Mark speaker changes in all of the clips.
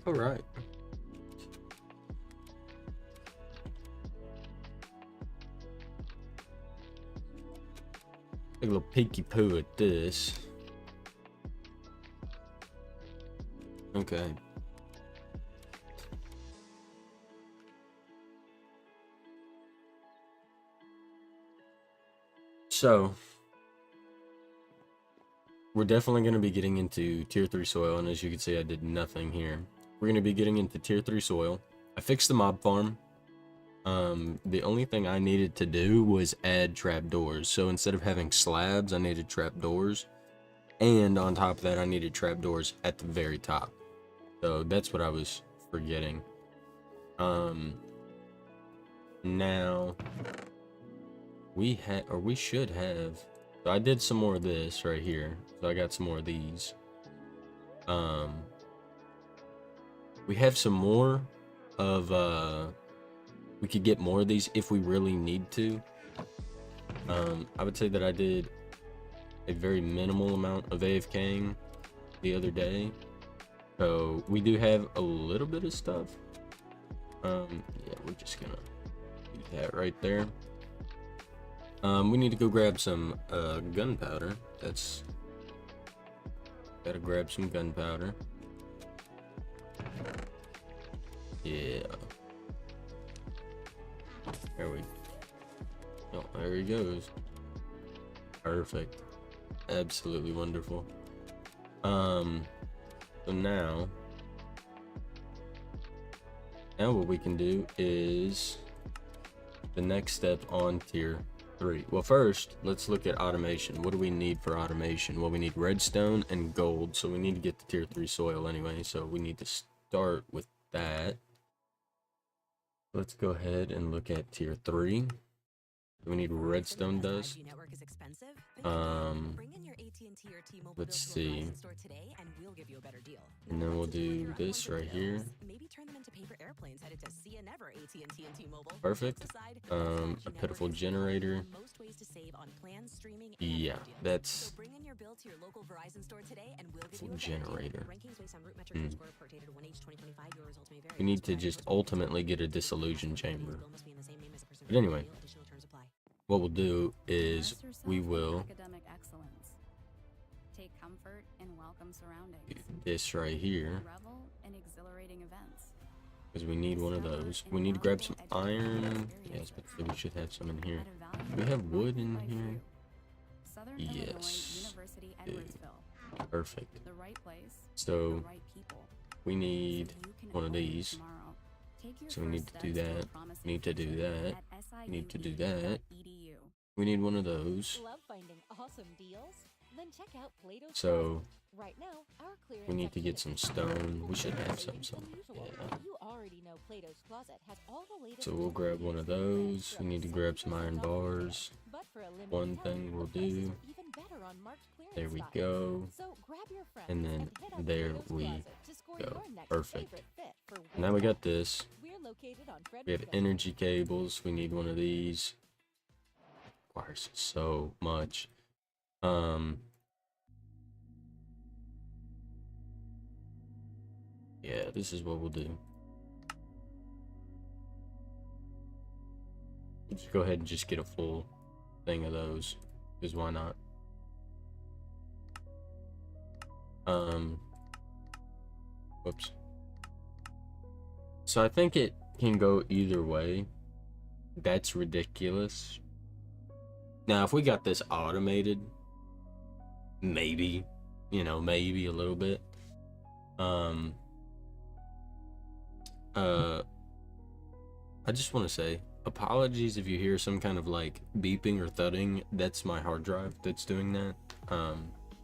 Speaker 1: All right. Take a little peeky poo at this. Okay. So, we're definitely going to be getting into tier 3 soil, and as you can see, I did nothing here. We're going to be getting into tier 3 soil. I fixed the mob farm. The only thing I needed to do was add trapdoors. So instead of having slabs, I needed trapdoors. And on top of that, I needed trapdoors at the very top. So that's what I was forgetting. Now we should have. So I did some more of this right here. So I got some more of these. We have some more of we could get more of these if we really need to. I would say that I did a very minimal amount of AFKing the other day. So we do have a little bit of stuff. Yeah, we're just gonna do that right there. We need to go grab some gunpowder. Gotta grab some gunpowder. Yeah. There he goes. Perfect. Absolutely wonderful. So now what we can do is the next step on tier 3. Well, first, let's look at automation. What do we need for automation? Well, we need redstone and gold, so we need to get to tier 3 soil anyway, so we need to start with that. Let's go ahead and look at tier 3. We need redstone dust. Let's see. And then we'll do this right here. Perfect. A pitiful generator. Yeah, that's generator. We need to just ultimately get a dissolution chamber. But anyway, what we'll do is we will take comfort in welcome surroundings. This right here. Because we need one of those. We need to grab some iron. Yes, but we should have some in here. Do we have wood in here? Yes. Dude. Perfect. So we need one of these. So we need to do that. We need to do that. We need to do that. We need one of those. So we need to get some stone. We should have some. Yeah. So we'll grab one of those. We need to grab some iron bars. One thing we'll do. There we go. And then there we go. Perfect. Now we got this. We have energy cables. We need one of these. Requires so much. Yeah, this is what we'll do. We'll just go ahead and just get a full thing of those, because why not? Whoops. So I think it can go either way. That's ridiculous. Now, if we got this automated, maybe, maybe a little bit. I just want to say, apologies if you hear some kind of like beeping or thudding. That's my hard drive that's doing that.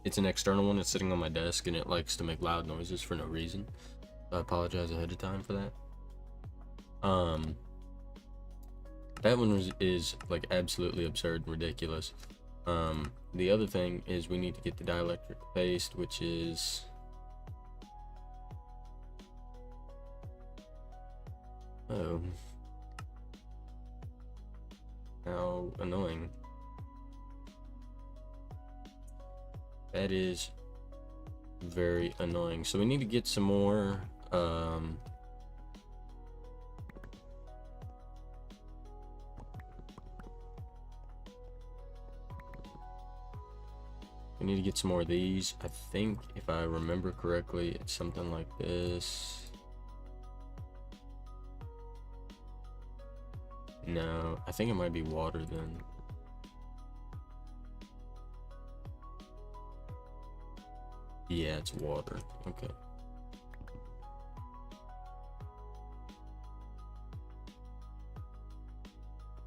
Speaker 1: It's an external one. It's sitting on my desk and it likes to make loud noises for no reason. I apologize ahead of time for that. That one is like absolutely absurd and ridiculous. The other thing is we need to get the dielectric paste, which is how annoying. That is very annoying. So we need to get some more We need to get some more of these. I think if I remember correctly, it's something like this. No, I think it might be water then. Yeah, it's water. Okay.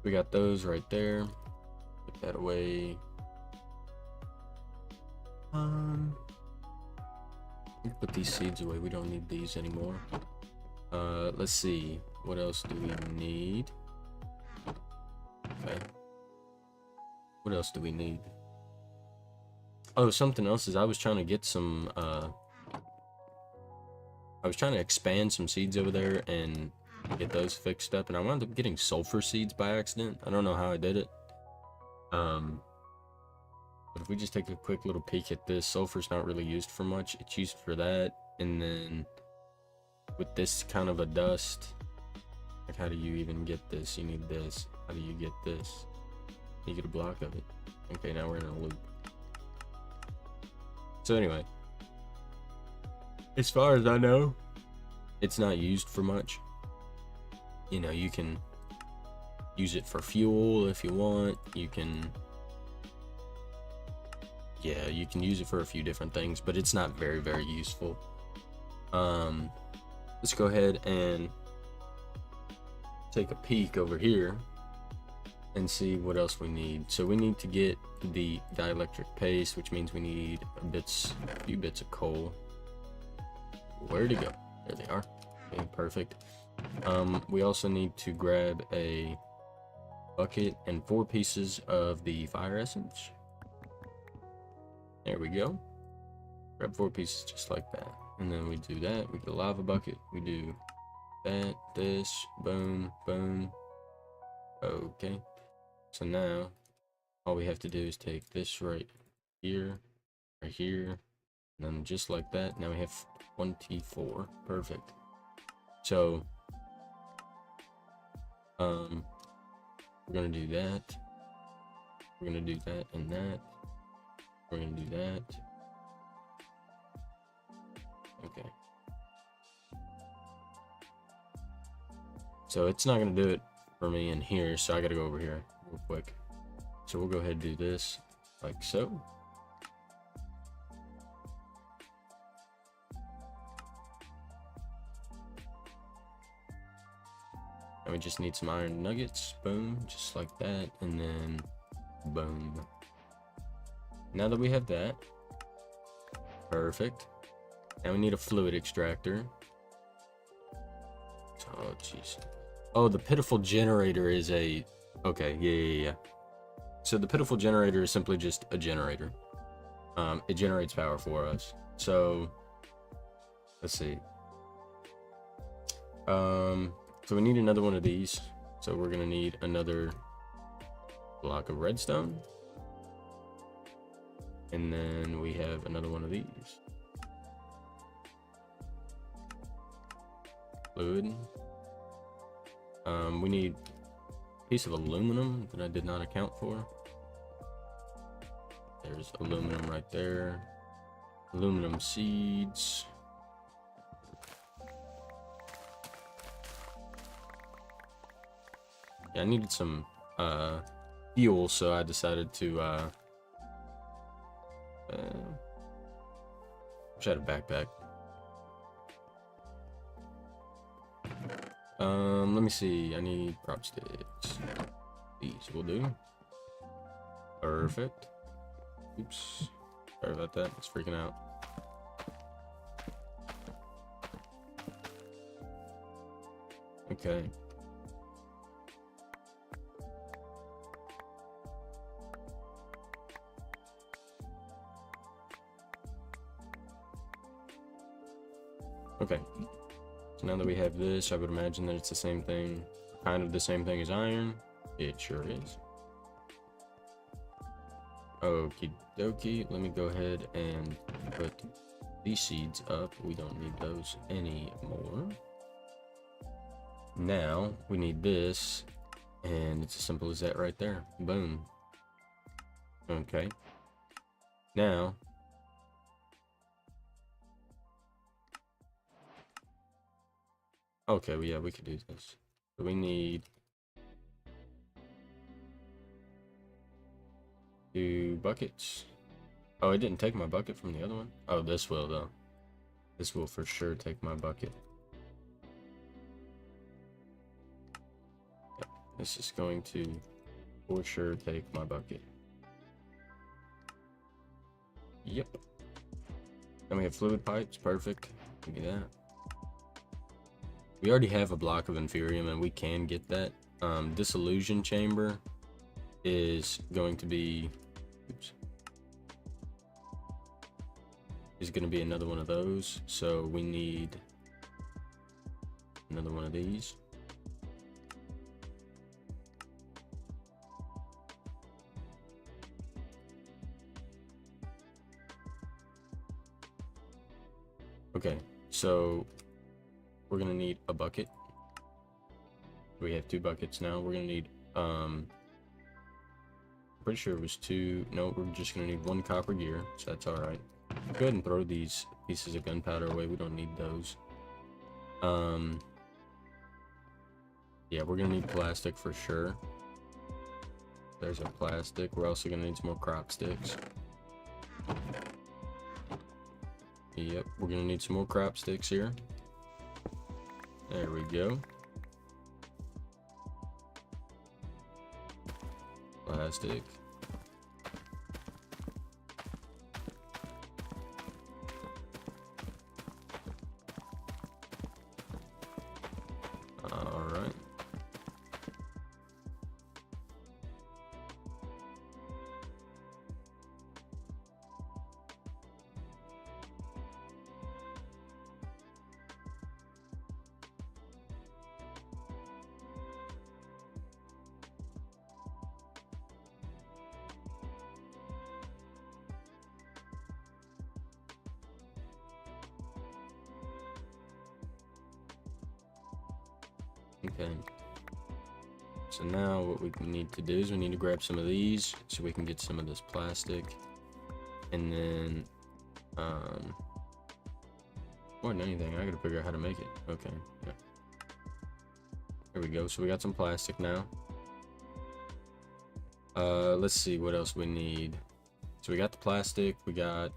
Speaker 1: We got those right there. Put that away. Put these seeds away. We don't need these anymore. Let's see. What else do we need? Okay. What else do we need? Oh, something else is I was trying to get some, I was trying to expand some seeds over there and get those fixed up, and I wound up getting sulfur seeds by accident. I don't know how I did it. But if we just take a quick little peek at this, sulfur's not really used for much. It's used for that, and then with this kind of a dust, like how do you even get this? You need this. How do you get this? You get a block of it. Okay, now we're in a loop. So anyway, as far as I know, it's not used for much. You know, you can use it for fuel if you want. You can, yeah, you can use it for a few different things, but it's not very, very useful. Let's go ahead and take a peek over here and see what else we need. So we need to get the dielectric paste, which means we need a few bits of coal. Where'd it go? There they are. Okay, perfect. We also need to grab a bucket and 4 pieces of the fire essence. There we go. Grab 4 pieces just like that. And then we do that. We get a lava bucket. We do that, this, boom, boom. Okay. So now all we have to do is take this right here, and then just like that. Now we have 24. Perfect. So we're gonna do that. We're gonna do that and that. We're gonna do that. Okay. So it's not gonna do it for me in here, so I gotta go over here real quick. So we'll go ahead and do this like so. And we just need some iron nuggets. Boom, just like that, and then boom. Now that we have that, perfect. Now we need a fluid extractor. Oh jeez. Oh, the pitiful generator is a, okay, yeah. So the pitiful generator is simply just a generator. It generates power for us. So let's see. So we need another one of these. So we're gonna need another block of redstone. And then we have another one of these. Fluid. We need a piece of aluminum that I did not account for. There's aluminum right there. Aluminum seeds. Yeah, I needed some fuel, so I decided to wish I had a backpack. Let me see. I need prop sticks. These will do. Perfect. Oops. Sorry about that. It's freaking out. Okay. Okay. So now that we have this, I would imagine that it's the same thing, kind of the same thing as iron. It sure is. Okie dokie. Let me go ahead and put these seeds up. We don't need those anymore. Now we need this, and it's as simple as that right there. Boom. Okay. Now okay, well, yeah, we could do this. So we need 2 buckets. Oh, it didn't take my bucket from the other one. Oh, this will though. This will for sure take my bucket. Yep, this is going to for sure take my bucket. Yep. Then we have fluid pipes. Perfect. Look at that. We already have a block of Inferium, and we can get that. Disillusion chamber is going to be... Oops. Is going to be another one of those. So we need another one of these. Okay, so we're gonna need a bucket. We have 2 buckets now. We're gonna need pretty sure it was 2. No, we're just gonna need 1 copper gear, so that's all right. Go ahead and throw these pieces of gunpowder away. We don't need those. Yeah, we're gonna need plastic for sure. There's our plastic. We're also gonna need some more crop sticks. Yep, we're gonna need some more crop sticks here. There we go. Plastic. All right. Okay. So now what we need to do is we need to grab some of these so we can get some of this plastic. And then, more than anything, I gotta figure out how to make it. Okay, yeah. There we go. So we got some plastic now. Let's see what else we need. So we got the plastic, we got...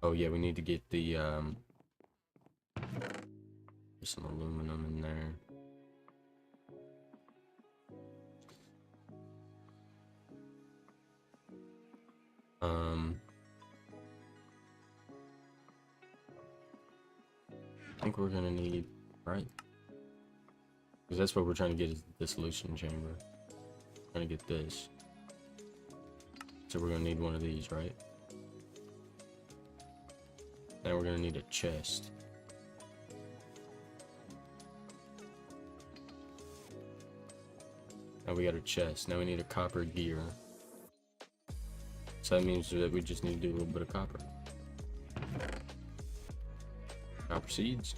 Speaker 1: Oh yeah, we need to get the, there's some aluminum in there. I think we're gonna need, right? Because that's what we're trying to get is the dissolution chamber. We're trying to get this. So we're gonna need one of these, right? Now we're gonna need a chest. Now we got a chest. Now we need a copper gear. So that means that we just need to do a little bit of copper. Copper seeds.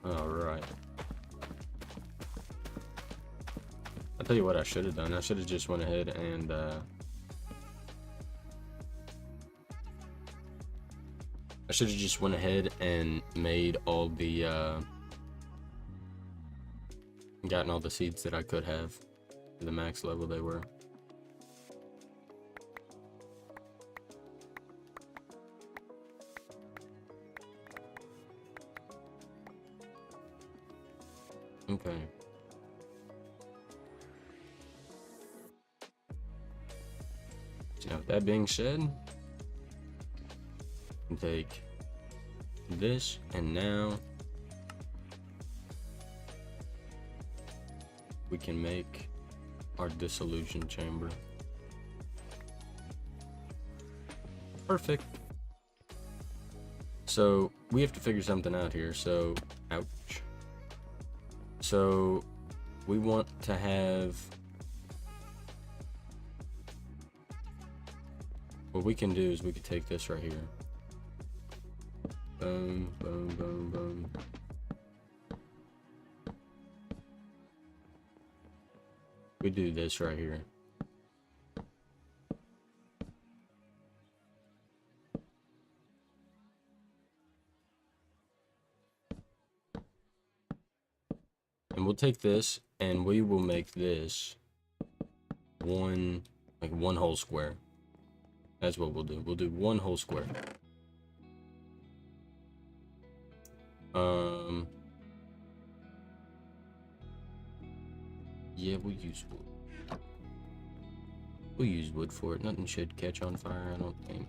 Speaker 1: All right. I'll tell you what I should have done. I should have just went ahead and I should have just went ahead and made all the gotten all the seeds that I could have to the max level they were. Okay. So with that being said, we can take this, and now we can make our dissolution chamber. Perfect. So we have to figure something out here. So, ouch. So we want to have, what we can do is we could take this right here. Boom, boom, boom, boom. We do this right here. And we'll take this and we will make this one whole square. That's what we'll do. We'll do one whole square. Yeah, we'll use wood. We'll use wood for it. Nothing should catch on fire, I don't think.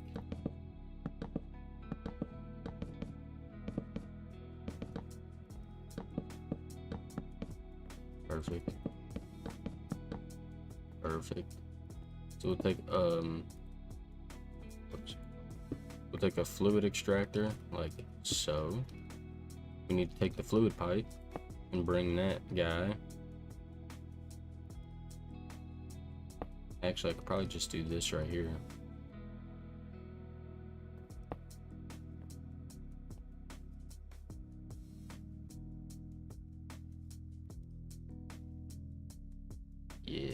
Speaker 1: Perfect. Perfect. So we'll take oops. We'll take a fluid extractor like so. We need to take the fluid pipe and bring that guy. Actually, I could probably just do this right here. Yeah.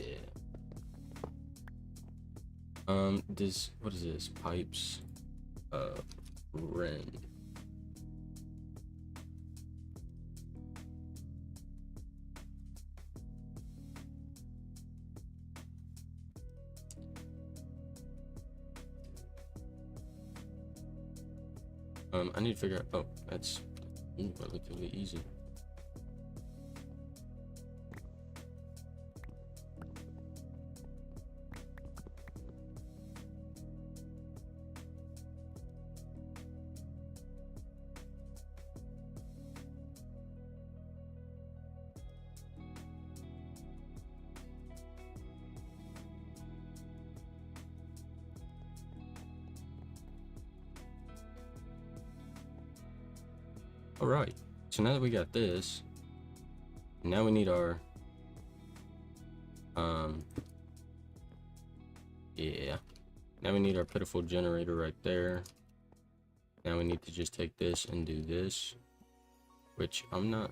Speaker 1: What is this? Pipes. Rend. I need to figure out, oh, that's relatively easy. All right, so now that we got this, now we need our, yeah, now we need our pitiful generator right there. Now we need to just take this and do this, which I'm not,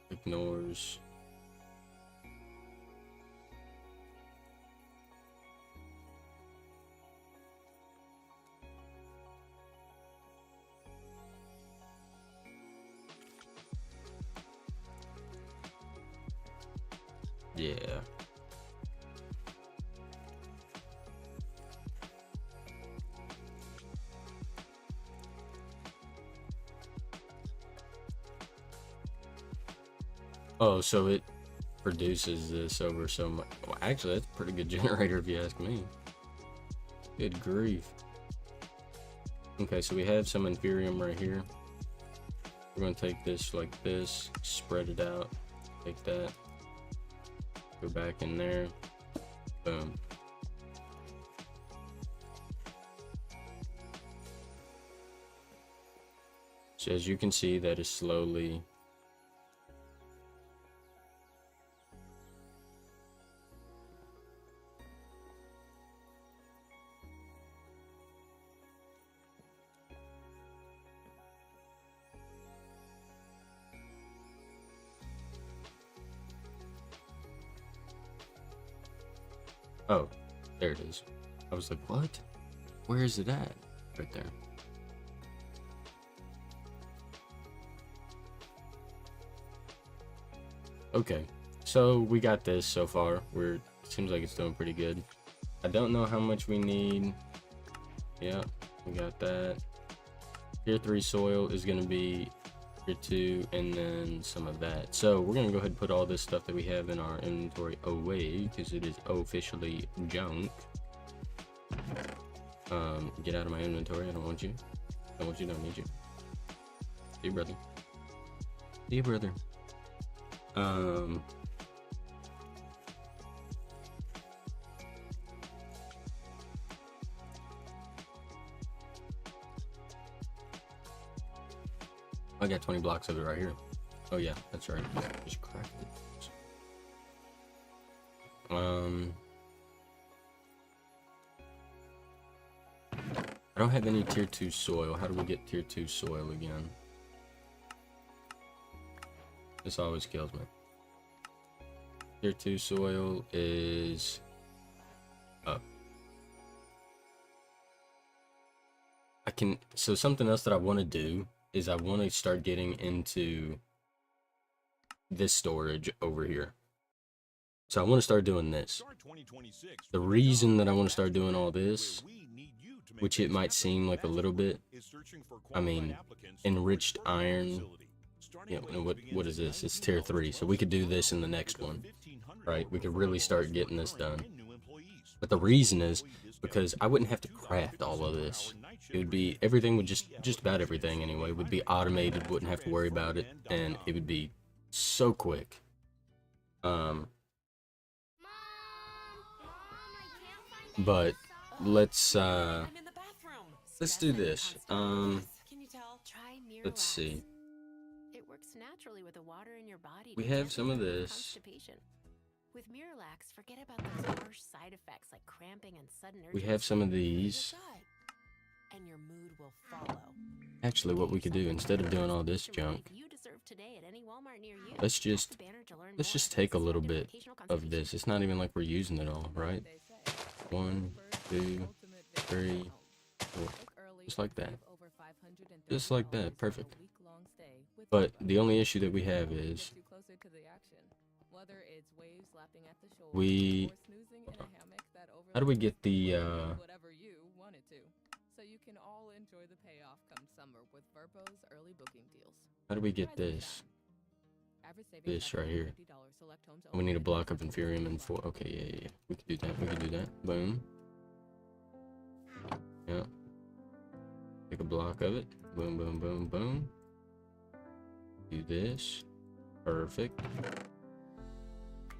Speaker 1: ignores. Yeah. Oh, so it produces this over so much. Well, actually, that's a pretty good generator if you ask me. Good grief. Okay, so we have some inferium right here. We're going to take this like this, spread it out, take that, go back in there, boom. So as you can see, that is slowly oh, there it is. I was like, what? Where is it at? Right there. Okay, so we got this so far. Seems like it's doing pretty good. I don't know how much we need. Yeah, we got that. Tier 3 soil is going to be Tier 2 and then some of that. So we're going to go ahead and put all this stuff that we have in our inventory away because it is officially junk. Get out of my inventory. I don't want you. Don't want you. Don't need you. See you, brother. See you, brother. I got 20 blocks of it right here. Oh yeah, that's right. Just cracked it. I don't have any tier 2 soil. How do we get tier 2 soil again? This always kills me. Tier 2 soil is up. So something else that I want to do is I want to start getting into this storage over here. So I want to start doing this. The reason that I want to start doing all this, which it might seem like a little bit, I mean, enriched iron, you know, what is this? It's tier 3, so we could do this in the next one, right? We could really start getting this done. But the reason is because I wouldn't have to craft all of this. It would be, everything would just about everything anyway, would be automated, wouldn't have to worry about it, and it would be so quick. But let's do this. Let's see.
Speaker 2: It works naturally with the water in your body.
Speaker 1: We have some of this.
Speaker 2: With Miralax, forget about those harsh side effects like cramping and sudden urgency.
Speaker 1: We have some of these.
Speaker 2: And your mood will follow.
Speaker 1: Actually, what we could do instead of doing all this junk, let's just take a little bit of this. It's not even like we're using it all, right? 1, 2, 3, 4. Just like that. Just like that. Perfect. But the only issue that we have is how do we get the how do we get this right here? We need a block of Inferium and 4. Okay, yeah. We can do that. We can do that. Boom. Yeah. Take a block of it. Boom, boom, boom, boom. Do this. Perfect.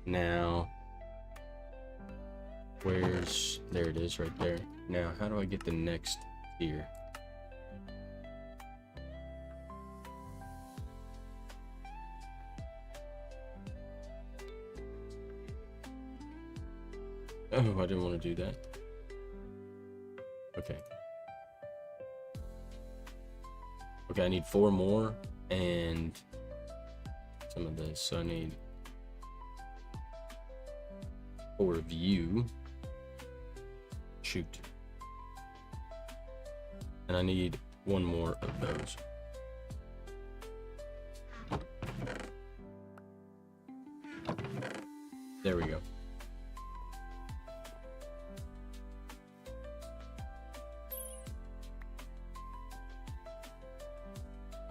Speaker 1: Now, there it is right there. Now, how do I get the next tier? Oh, I didn't want to do that. Okay. Okay, I need 4 more and some of this. So I need 4 of you. Shoot. And I need 1 more of those. There we go.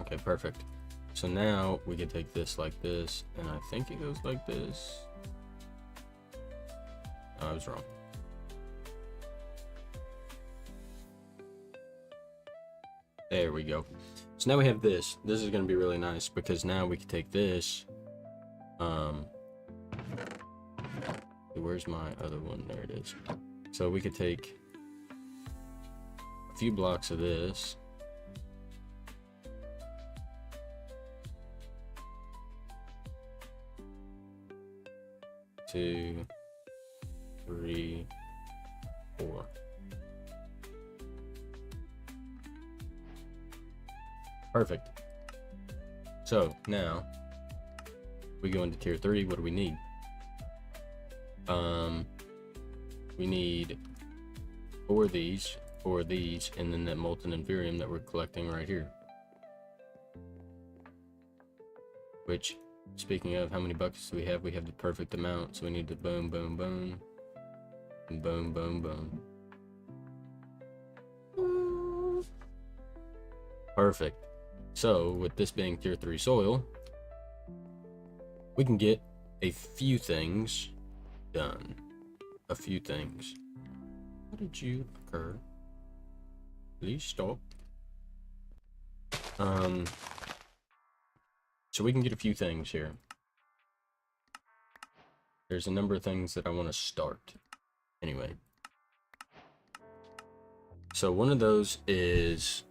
Speaker 1: Okay, perfect. So now we can take this like this, and I think it goes like this. Oh, I was wrong. There we go. So now we have this. This is going to be really nice because now we can take this. Where's my other one? There it is. So we could take a few blocks of this. Two, 3, 4. Perfect. So now we go into tier 3. What do we need? We need 4 of these, and then that molten Inferium that we're collecting right here. Which, speaking of, how many buckets do we have? We have the perfect amount, so we need to boom, boom, boom, and boom, boom, boom. Perfect. So, with this being tier 3 soil, we can get a few things done. A few things. How did you occur? Please stop. So we can get a few things here. There's a number of things that I want to start. Anyway. So one of those is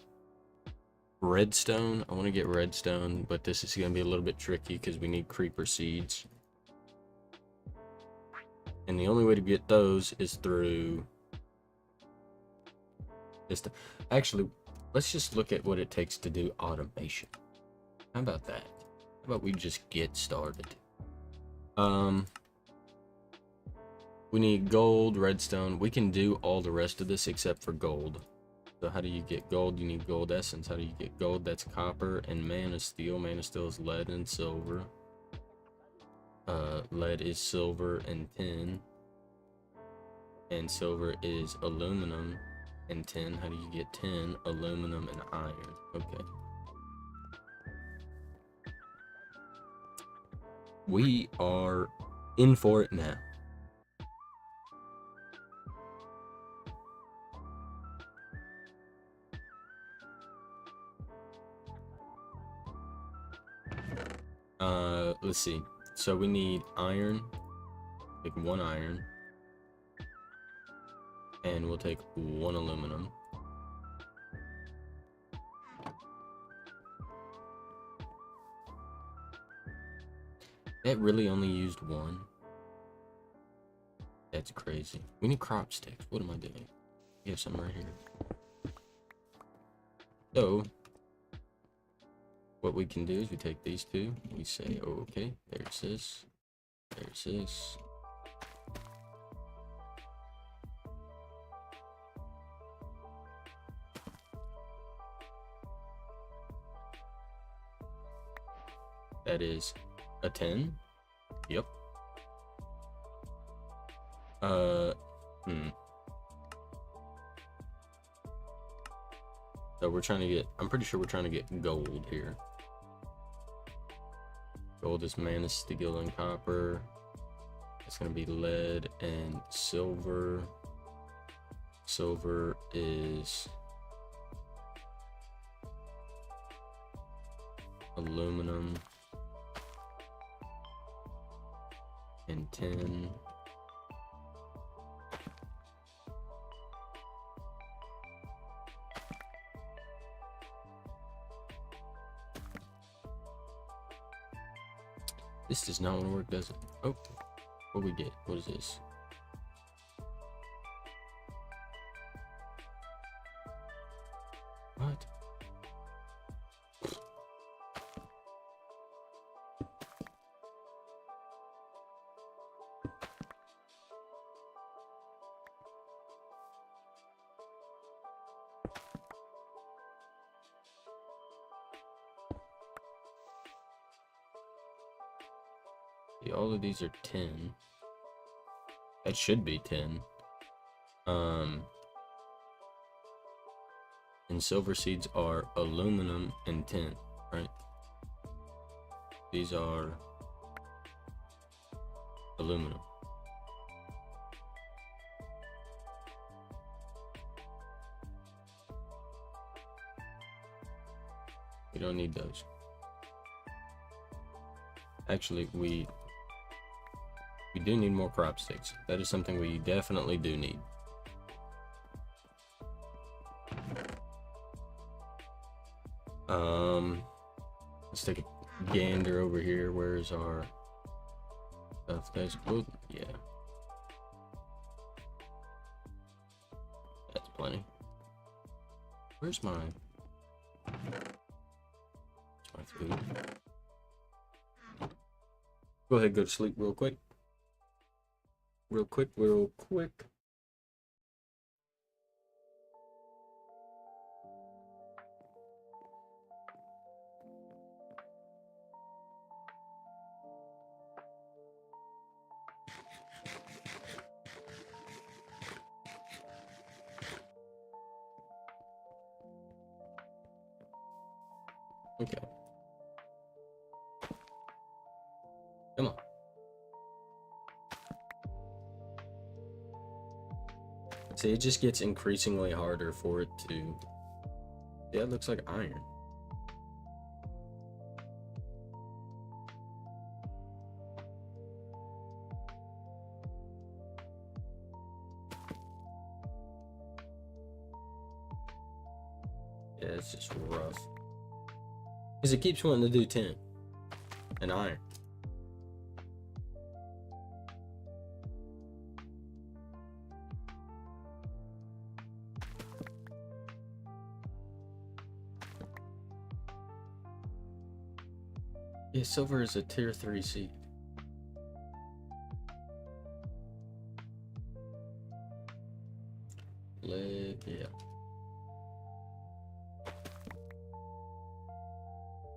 Speaker 1: Redstone. I want to get redstone, but this is going to be a little bit tricky because we need creeper seeds. And the only way to get those is through this. Actually, let's just look at what it takes to do automation. How about that? How about we just get started? We need gold, redstone. We can do all the rest of this except for gold. So how do you get gold? You need gold essence. How do you get gold? That's copper and man of steel. Man of steel is lead and silver. Lead is silver and tin. And silver is aluminum and tin. How do you get tin? Aluminum and iron. Okay. We are in for it now. Let's see. So we need iron. Take 1 iron. And we'll take 1 aluminum. That really only used 1. That's crazy. We need crop sticks. What am I doing? We have some right here. So what we can do is we take these two. We say, oh, okay, there's this. There's this. That is a 10. Yep. So we're trying to get, I'm pretty sure we're trying to get gold here. Gold is man of steel and copper. It's going to be lead and silver. Silver is aluminum and tin. This does not want to work, does it? Oh, what we get? What is this? What? See, all of these are 10. That should be 10. And silver seeds are aluminum and tin, right? These are aluminum. We don't need those. Actually, we do need more crop sticks. That is something we definitely do need. Let's take a gander over here. Where's our stuff, guys? Oh, yeah. That's plenty. Where's my food? Go ahead, go to sleep real quick. Real quick. Okay. Come on. See, it just gets increasingly harder for it to... Yeah, it looks like iron. Yeah, it's just rough. Because it keeps wanting to do 10. And iron. Yeah, silver is a tier 3 seed. Lead, yeah.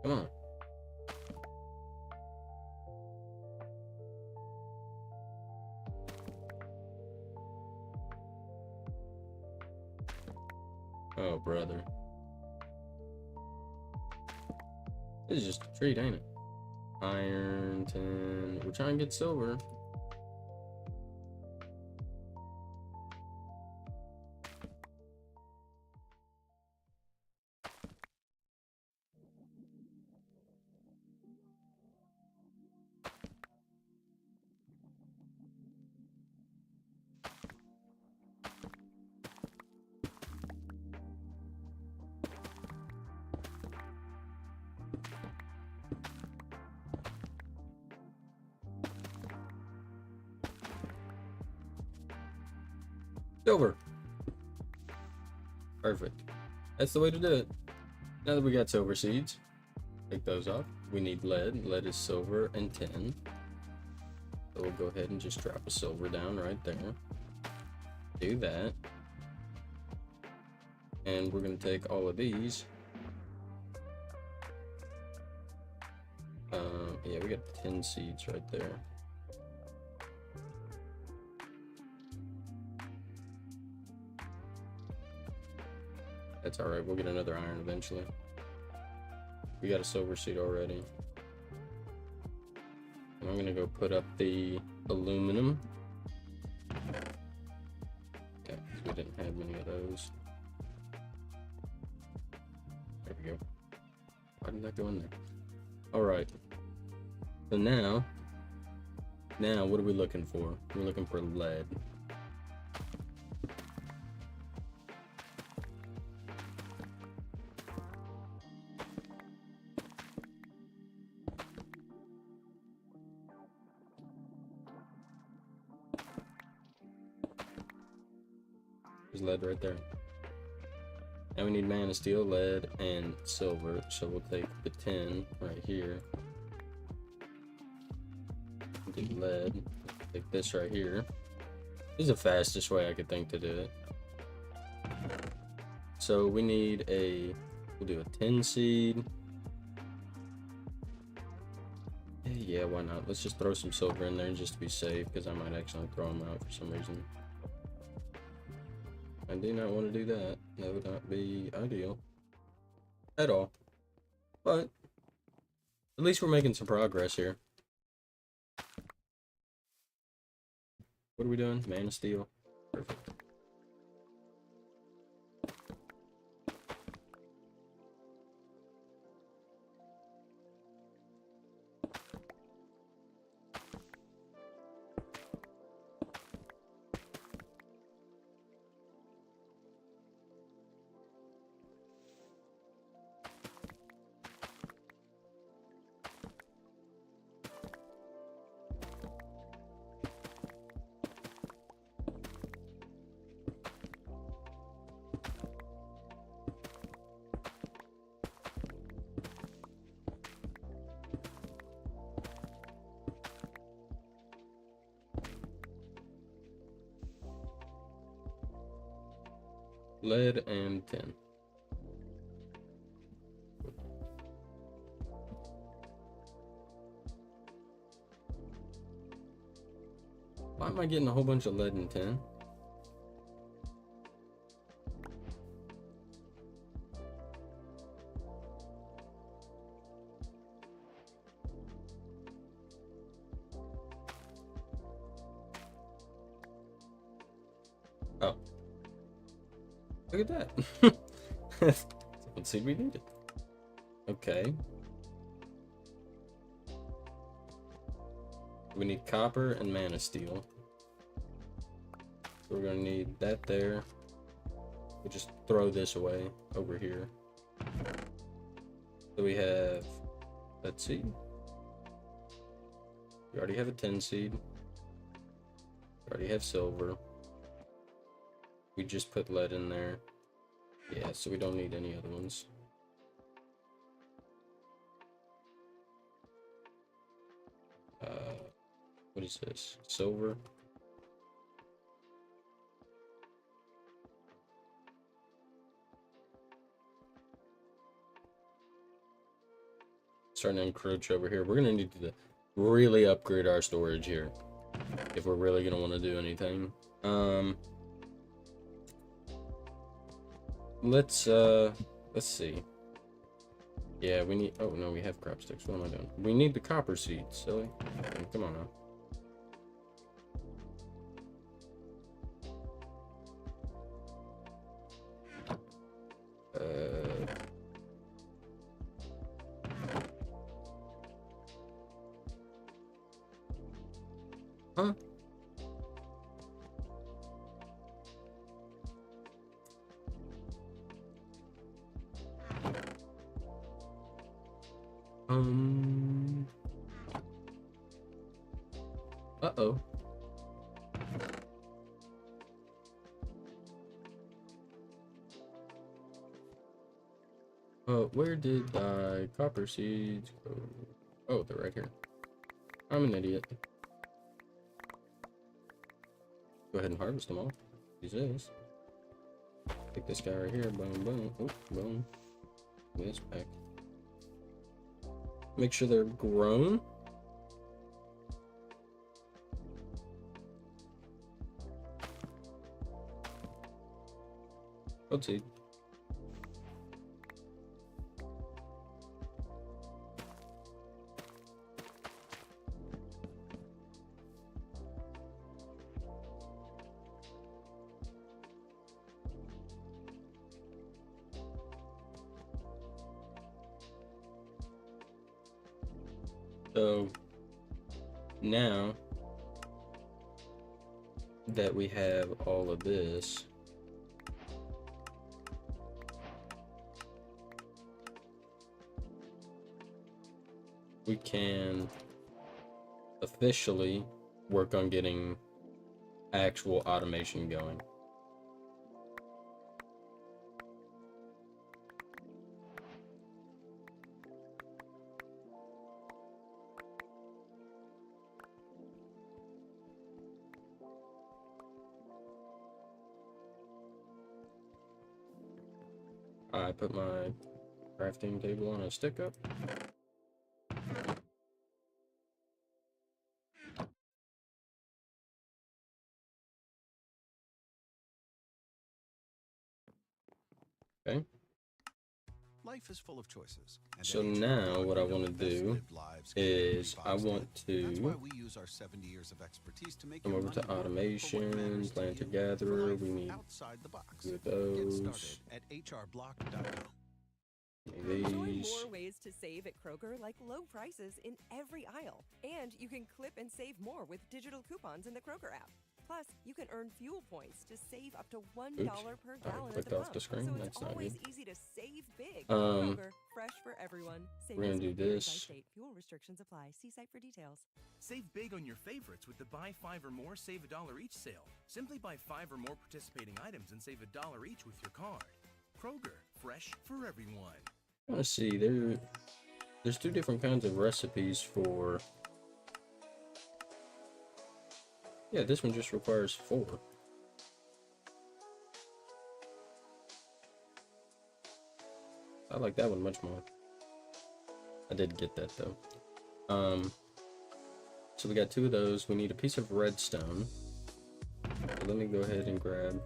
Speaker 1: Come on. Oh, brother. This is just a treat, ain't it? Iron, 10. We're trying to get silver. Silver. Perfect. That's the way to do it. Now that we got silver seeds, take those off. We need lead. Lead is silver and 10. So we'll go ahead and just drop a silver down right there. Do that. And we're going to take all of these. Yeah, we got 10 seeds right there. That's alright, we'll get another iron eventually. We got a silver seed already. And I'm gonna go put up the aluminum. Yeah, because we didn't have many of those. There we go. Why did that go in there? Alright. So now what are we looking for? We're looking for lead. There's lead right there. Now we need mana steel, lead, and silver. So we'll take the 10 right here. Do lead. Take this right here. This is the fastest way I could think to do it. So we need we'll do a 10 seed. Yeah, why not? Let's just throw some silver in there just to be safe, because I might actually throw them out for some reason. I do not want to do that. That would not be ideal at all. But at least we're making some progress here. What are we doing? Mana steel. Perfect. Lead and 10. Why am I getting a whole bunch of lead and 10? Oh. Look at that. Let's see, we need it. Okay. We need copper and mana steel. So we're gonna need that there. We'll just throw this away over here. So we have that seed. We already have a 10 seed. We already have silver. We just put lead in there. Yeah, so we don't need any other ones. What is this? Silver. Starting to encroach over here. We're gonna need to really upgrade our storage here if we're really gonna want to do anything. Let's see. Yeah, we need. Oh no, we have crop sticks. What am I doing? We need the copper seeds. Silly. Come on now. Huh? Uh-oh. Where did the copper seeds go? Oh, they're right here. I'm an idiot. Go ahead and harvest them all. Jesus. Take this guy right here. Boom, boom. Oh, boom. This back. Make sure they're grown. Let's see. So now that we have all of this, we can officially work on getting actual automation going. I put my crafting table on a stick up. Okay.
Speaker 3: Life is full of choices.
Speaker 1: So now what I want to do is I want to come over to automation, plant to gatherer. We need two of those.
Speaker 4: Enjoy
Speaker 1: These.
Speaker 4: more ways to save at Kroger, like low prices in every aisle. And you can clip and save more with digital coupons in the Kroger app. Plus, you can earn fuel points to save up to $1 per gallon at
Speaker 1: Clicked
Speaker 4: the
Speaker 1: off
Speaker 4: pump.
Speaker 1: the screen.
Speaker 4: So it's
Speaker 1: That's not
Speaker 4: always
Speaker 1: good.
Speaker 4: easy to save big. Kroger, fresh for everyone.
Speaker 1: We're gonna do
Speaker 4: varies by
Speaker 1: this.
Speaker 4: state. Fuel restrictions apply. See site for details.
Speaker 5: Save big on your favorites with the Buy 5 or More Save $1 each sale. Simply buy 5 or more participating items and save $1 each with your card. Kroger, fresh for everyone.
Speaker 1: Let's see. There's two different kinds of recipes for. Yeah, this one just requires 4. I like that one much more. I did get that though. So we got 2 of those. We need a piece of redstone. So let me go ahead and grab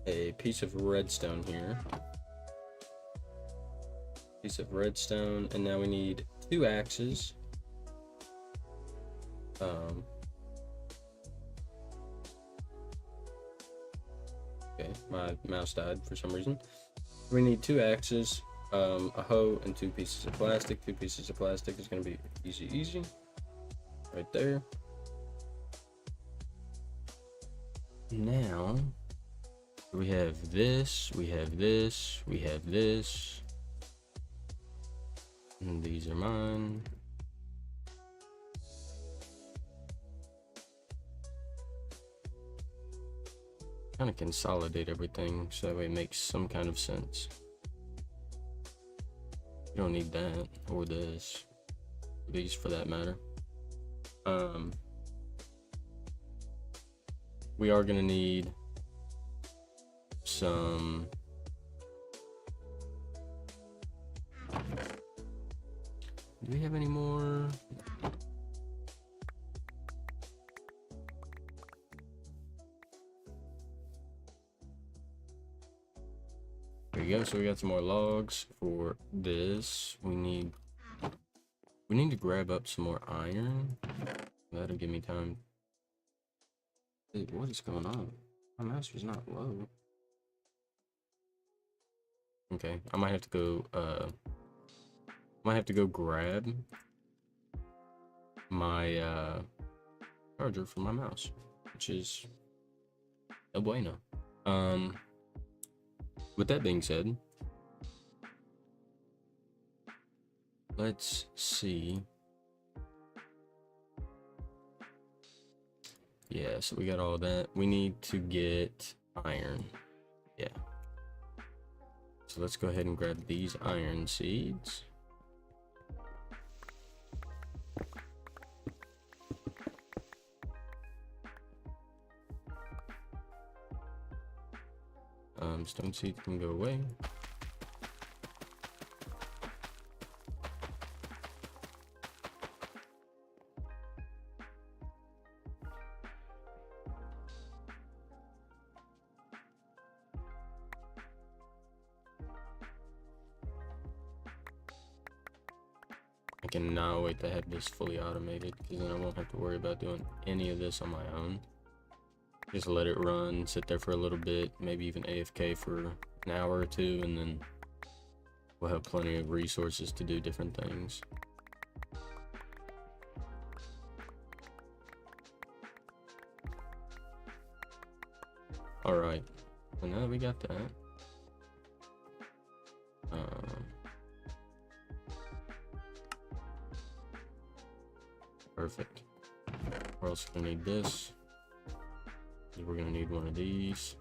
Speaker 1: a piece of redstone here. Piece of redstone, and now we need 2 axes. Okay, my mouse died for some reason. We need 2 axes, a hoe, and 2 pieces of plastic. 2 pieces of plastic is going to be easy. Right there. Now, we have this, we have this, we have this. And these are mine. Kind of consolidate everything so that way it makes some kind of sense. You don't need that or this, these for that matter. We are gonna need some do we have any more? There you go. So we got some more logs for this. We need to grab up some more iron. That'll give me time. Hey, what is going on? My mouse is not low. Okay, I might have to go grab my charger for my mouse, which is el bueno. With that being said, let's see. Yeah, so we got all that. We need to get iron. Yeah. So let's go ahead and grab these iron seeds. Stone seeds can go away. I cannot wait to have this fully automated, because then I won't have to worry about doing any of this on my own. Just let it run, sit there for a little bit, maybe even AFK for an hour or two, and then we'll have plenty of resources to do different things. Alright, so now that we got that, perfect. We're also gonna need this. We're gonna need one of these.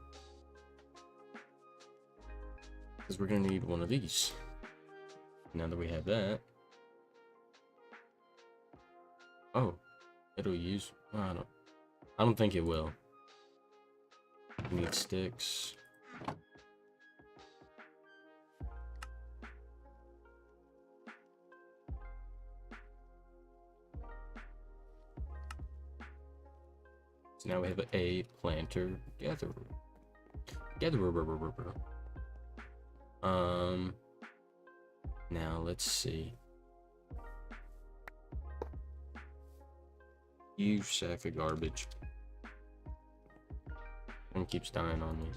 Speaker 1: Because we're gonna need one of these. Now that we have that. Oh, it'll use. I don't think it will. We need sticks. So now we have a planter gatherer. Now let's see. Huge sack of garbage. And keeps dying on me.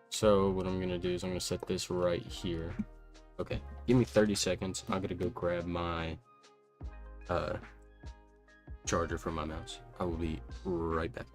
Speaker 1: So what I'm gonna do is I'm gonna set this right here. Okay, give me 30 seconds. I'm gonna go grab my charger for my mouse. I will be right back.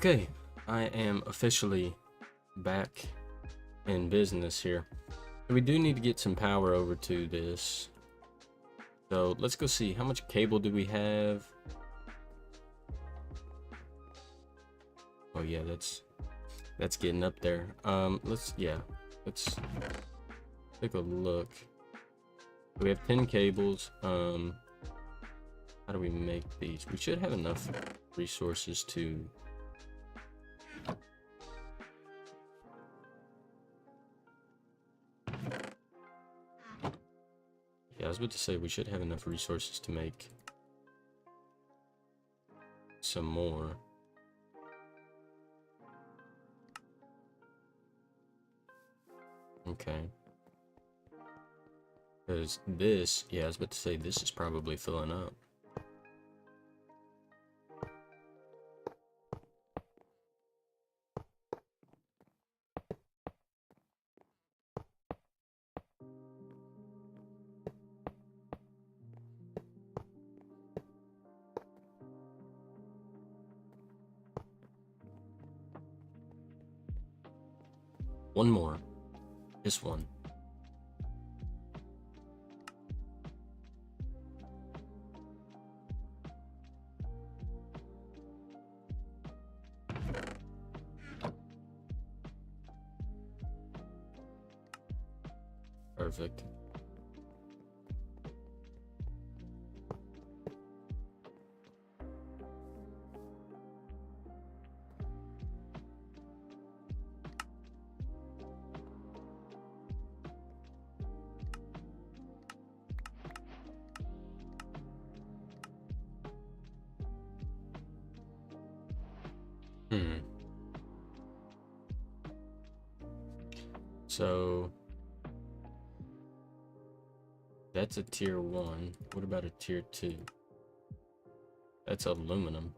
Speaker 1: Okay, I am officially back in business here. We do need to get some power over to this. So let's go see how much cable do we have. Oh yeah, that's getting up there. Let's take a look. We have 10 cables. How do we make these? We should have enough resources to I was about to say we should have enough resources to make some more. Okay. Because this, yeah, I was about to say this is probably filling up. One more. Just one. Perfect. So that's a tier 1. What about a tier 2? That's aluminum.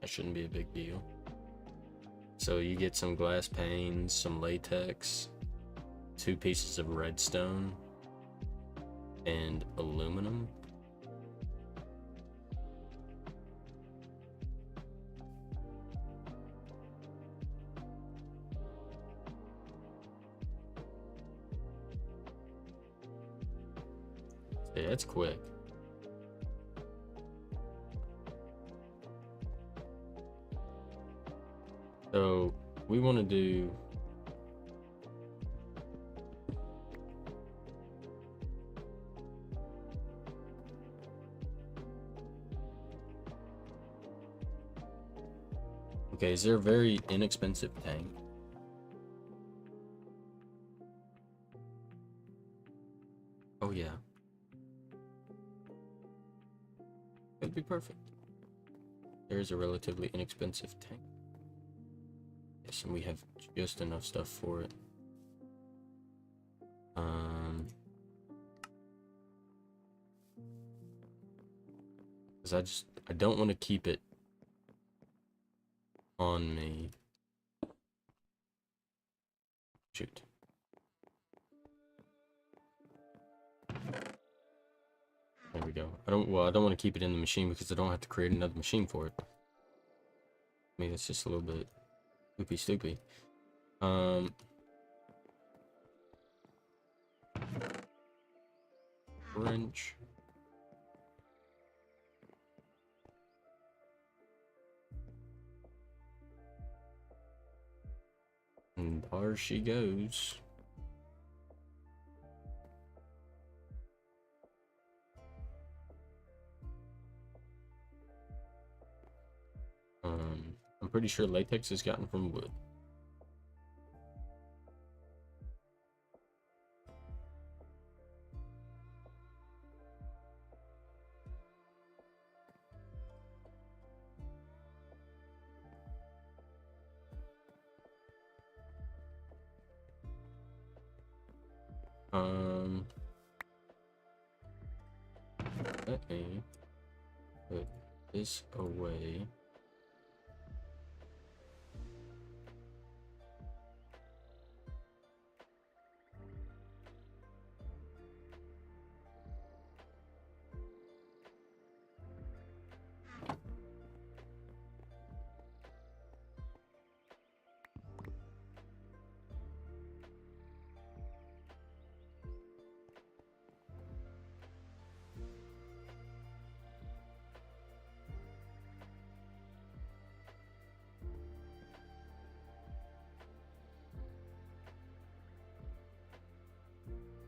Speaker 1: That shouldn't be a big deal. So you get some glass panes, some latex, 2 pieces of redstone, and aluminum. Yeah, that's quick. So we want to do okay, is there a very inexpensive tank? Oh yeah. It'd be perfect. There is a relatively inexpensive tank. Yes, and we have just enough stuff for it. Because I don't want to keep it on me. Shoot. There we go. I don't want to keep it in the machine because I don't have to create another machine for it. I mean, it's just a little bit loopy stoopy. Wrench. And there she goes. I'm pretty sure latex is gotten from wood. Let me put this away.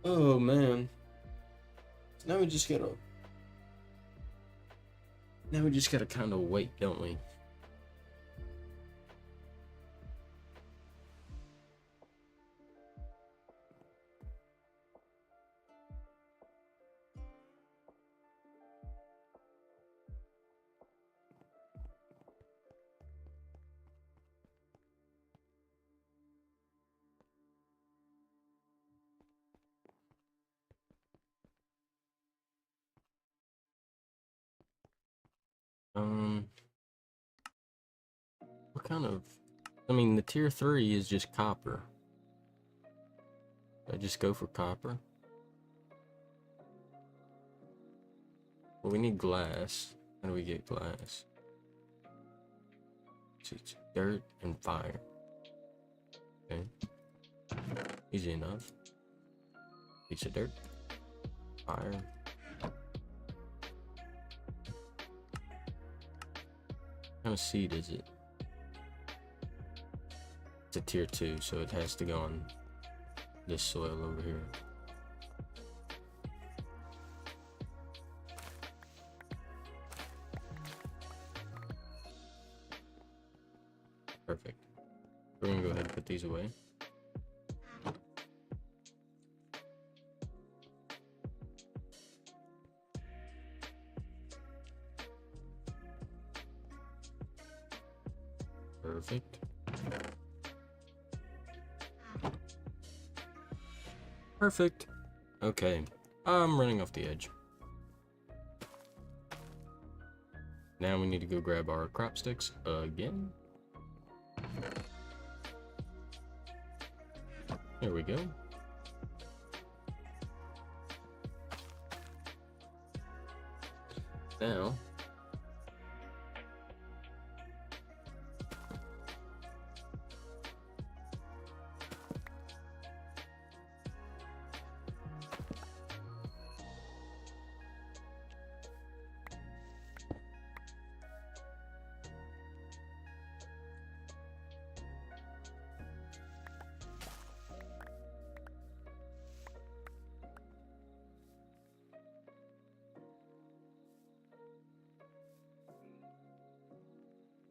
Speaker 1: Oh man. Now we just gotta kind of wait, don't we? What kind of... I mean, the tier 3 is just copper. I just go for copper. Well, we need glass. How do we get glass? It's dirt and fire. Okay. Easy enough. Piece of dirt. Fire. What kind of seed is it? It's a tier 2, so it has to go on this soil over here. Perfect. We're gonna go ahead and put these away. Perfect. Perfect. Okay. I'm running off the edge. Now we need to go grab our crop sticks again. There we go. Now,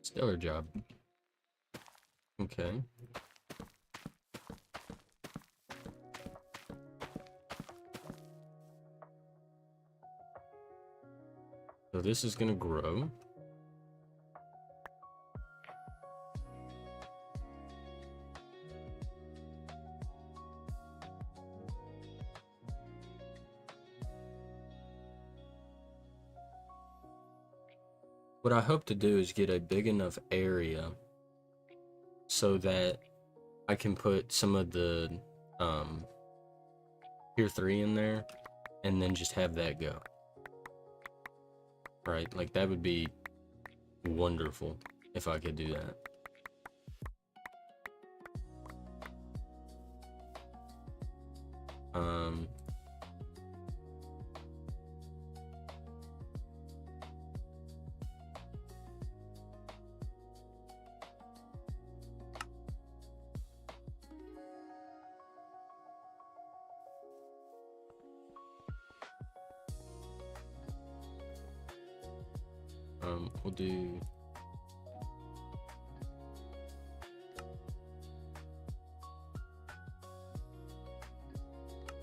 Speaker 1: stellar job. Okay. So this is gonna grow. What I hope to do is get a big enough area so that I can put some of the tier 3 in there and then just have that go. Right? Like that would be wonderful if I could do that. We'll do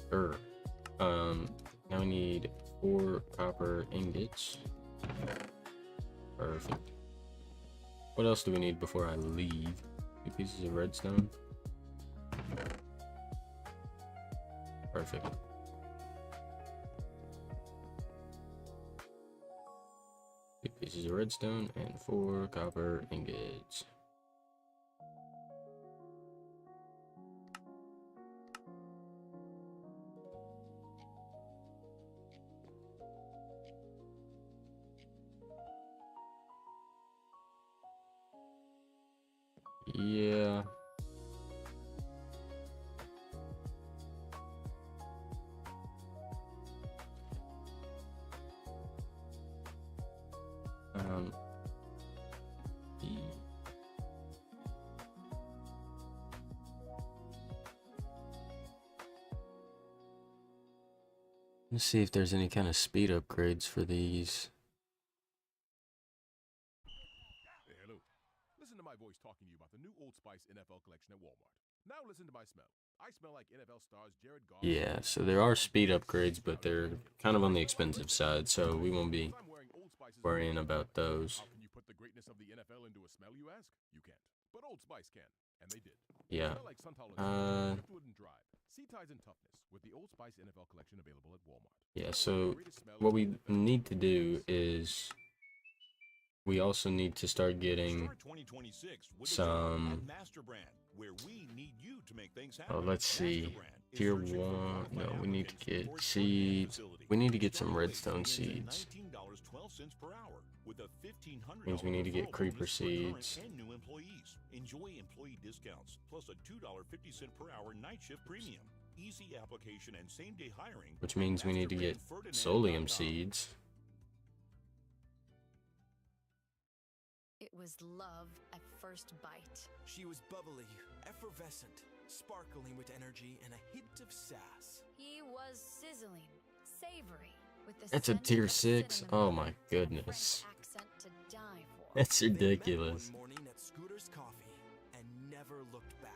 Speaker 1: sure. Now we need 4 copper ingots. Perfect. What else do we need before I leave? 2 pieces of redstone. Perfect. Pieces of redstone and 4 copper ingots. Yeah. Let's see if there's any kind of speed upgrades for these.
Speaker 6: Hey, hello. Listen to my voice talking to you about the new Old Spice NFL collection at Walmart. Now listen to my smell. I smell like NFL stars Jared Goff.
Speaker 1: Yeah, so there are speed upgrades, but they're kind of on the expensive side, so we won't be
Speaker 6: I'm wearing Old Spice's
Speaker 1: worrying about those.
Speaker 6: How can you put the greatness of the NFL into a smell, you ask? You can't. But Old Spice can, and they did.
Speaker 1: Yeah.
Speaker 6: Smell like sunflower seeds, driftwood and dried. Sea ties and toughness with the Old Spice NFL collection available at Walmart.
Speaker 1: Yeah, so what we need to do is we also need to start getting some. Oh, let's see. Tier 1. No, we need to get seeds. We need to get some redstone seeds. Means we need to get creeper seeds.
Speaker 7: Enjoy employee discounts plus a $2.50 per hour night shift premium. Easy application and same-day hiring.
Speaker 1: Which means we need to get solium seeds.
Speaker 2: It was love at first bite.
Speaker 8: She was bubbly, effervescent, sparkling with energy and a hint of sass.
Speaker 2: He was sizzling, savory, with the
Speaker 1: That's a
Speaker 2: scent
Speaker 1: tier
Speaker 2: of
Speaker 1: 6.
Speaker 2: cinnamon
Speaker 1: Oh
Speaker 2: and
Speaker 1: my
Speaker 2: a
Speaker 1: goodness.
Speaker 2: French accent to die for.
Speaker 1: That's
Speaker 8: They met
Speaker 1: ridiculous.
Speaker 8: one morning at Scooter's Coffee and never looked back.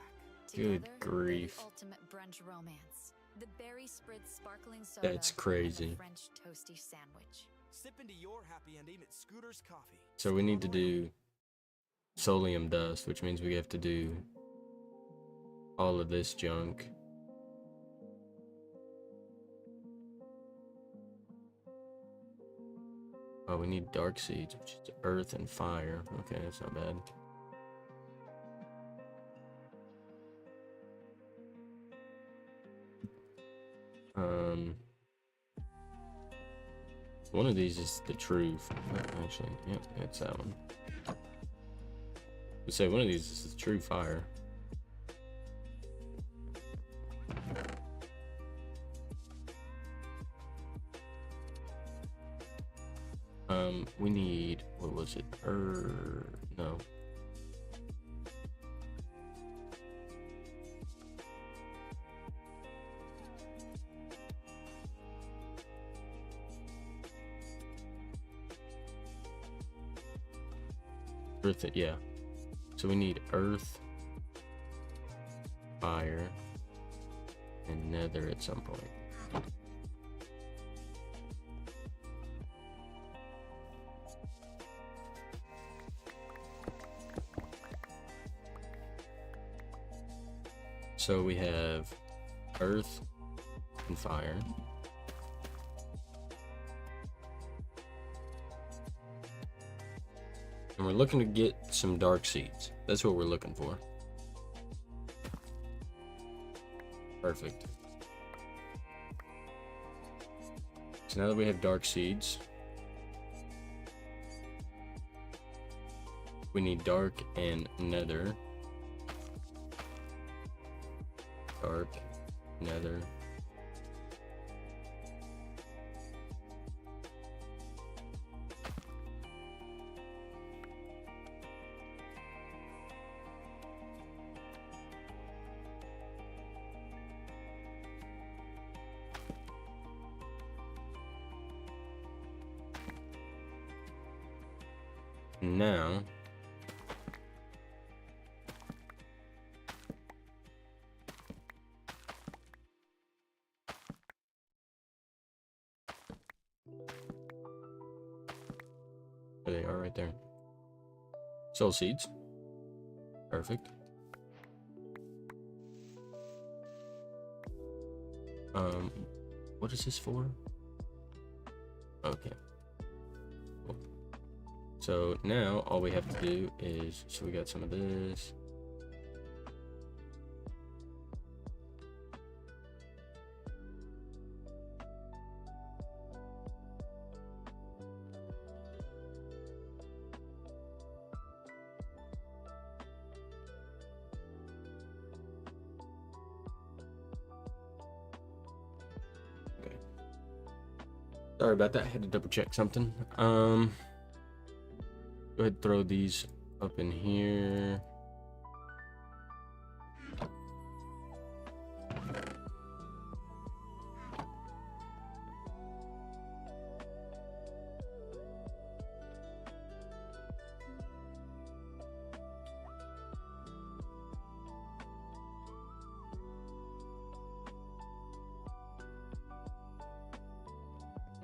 Speaker 1: Good
Speaker 2: Together,
Speaker 1: grief.
Speaker 2: The ultimate brunch romance. The berry spritz sparkling soda.
Speaker 1: That's
Speaker 2: and
Speaker 1: crazy.
Speaker 2: the French toasty sandwich.
Speaker 8: Sip into your happy ending at Scooter's Coffee.
Speaker 1: So we need to do solium dust, which means we have to do all of this junk. Oh, we need dark seeds, which is earth and fire. Okay, that's not bad. One of these is the truth. Actually, yep, it's that one. We say one of these is the true fire. We need, what was it? No. Earth, yeah. So we need earth, fire, and nether at some point. So we have earth and fire. And we're looking to get some dark seeds. That's what we're looking for. Perfect. So now that we have dark seeds, we need dark and nether. Dark, nether. Now, there they are right there. Soul seeds. Perfect. What is this for? Okay. Cool. So now all we have to do is, so we got some of this. Sorry about that, I had to double check something. Go ahead and throw these up in here.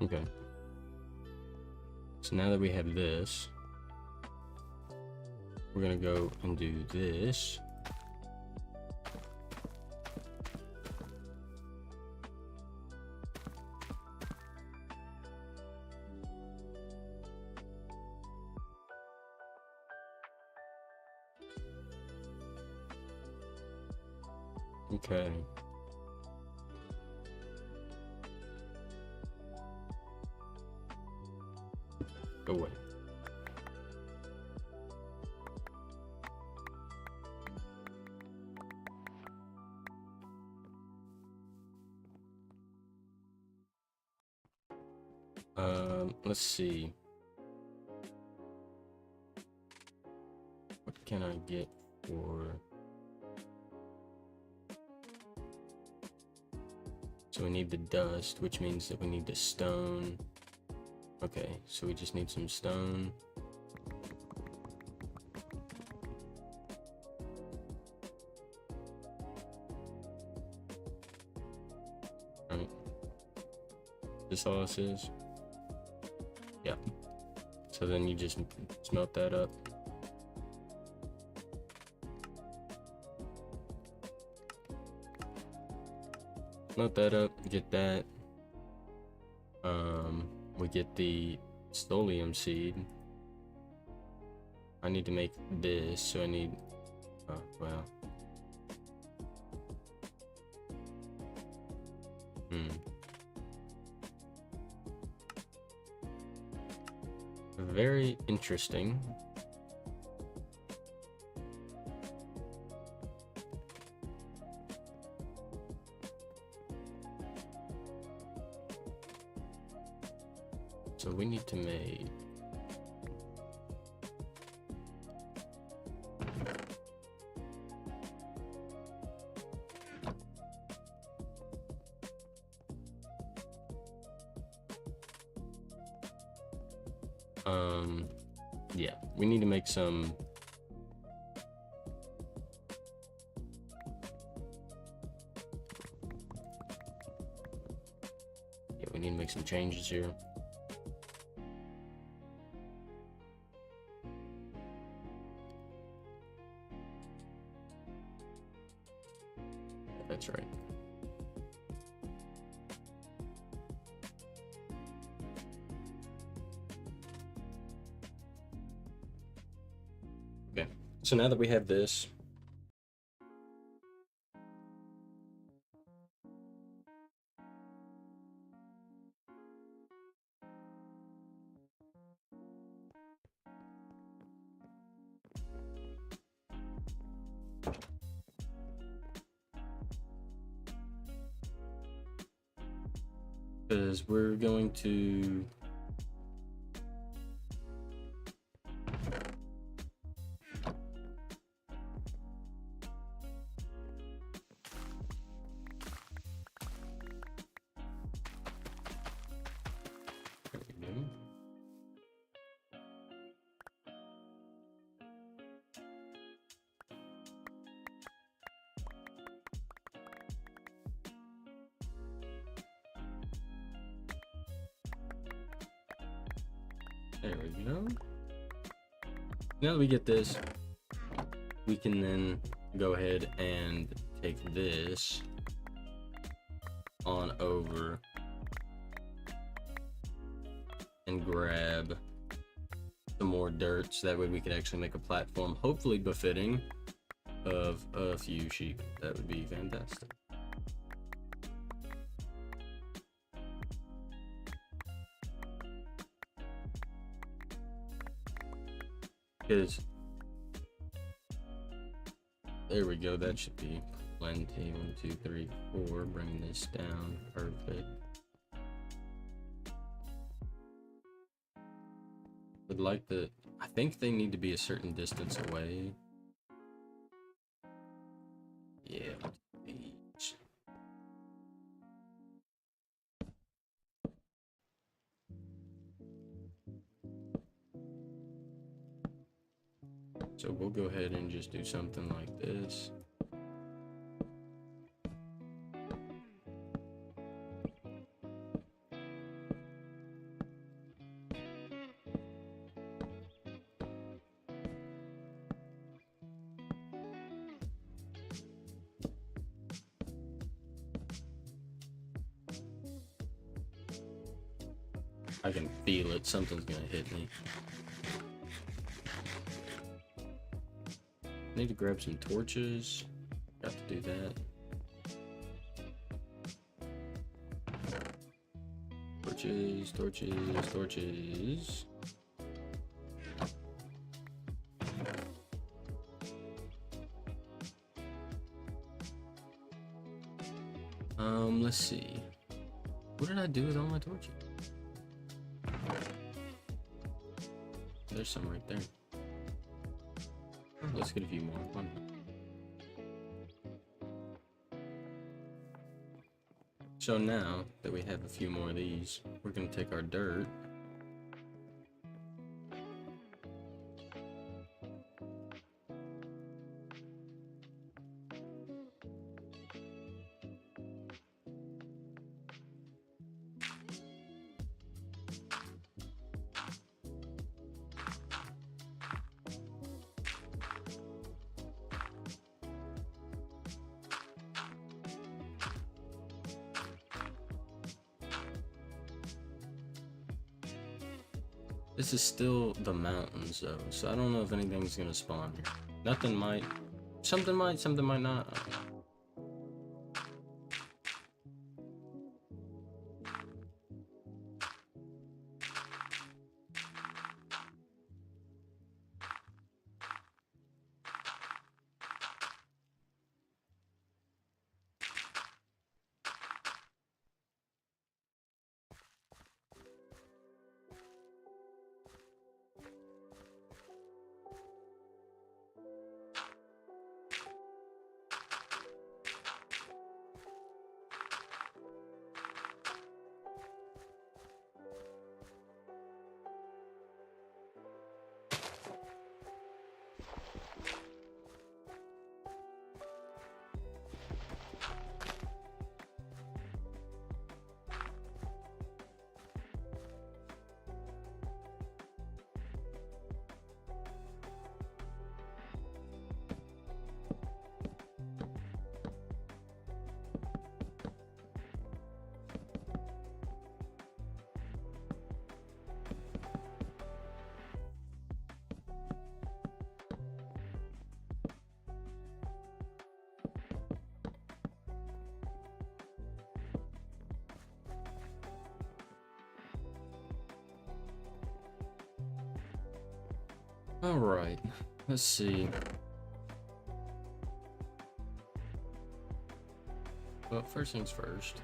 Speaker 1: Okay. So now that we have this, we're gonna go and do this. Okay. Go away. Let's see. What can I get for... So we need the dust, which means that we need the stone. Okay, so we just need some stone. Alright. This all this is? Yeah. So then you just smelt that up. Smelt that up, get that. We get the Stolium seed. I need to make this, so I need, oh, well. Very interesting. So we need to make yeah, we need to make some we need to make some changes here. That's right. Okay, so now that we have this, because we're going to there we go. Now that we get this, we can then go ahead and take this on over and grab some more dirt, so that way we could actually make a platform, hopefully befitting of a few sheep. That would be fantastic. Because there we go, that should be plenty. 1, 2, 3, 4. Bring this down. Perfect. Would like the, I think they need to be a certain distance away. Yeah, these. So we'll go ahead and just do something like this. I can feel it. Something's gonna hit me. Need to grab some torches. Got to do that. Torches, torches, torches. Let's see. What did I do with all my torches? There's some right there. Let's get a few more. Why not? So now that we have a few more of these, we're gonna take our dirt. This is still the mountains though, so I don't know if anything's gonna spawn here. Nothing might. Something might not. I don't know. All right, let's see. Well, first things first.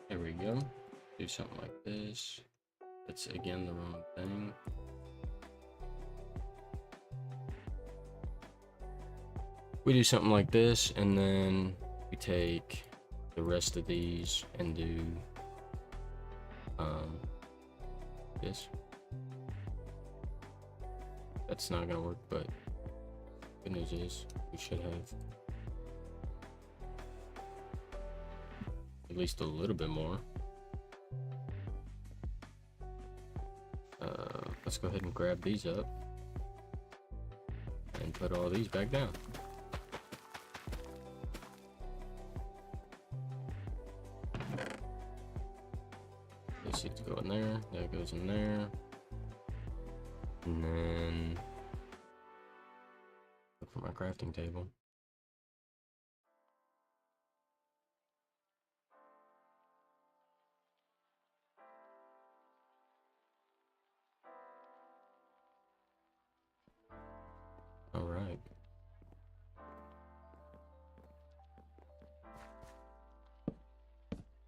Speaker 1: There we go. Do something like this. That's again the wrong thing. We do something like this, and then we take the rest of these and do this. That's not gonna work, but good news is we should have at least a little bit more. Let's go ahead and grab these up and put all these back down. This needs to go in there, that goes in there, and then look for my crafting table. All right.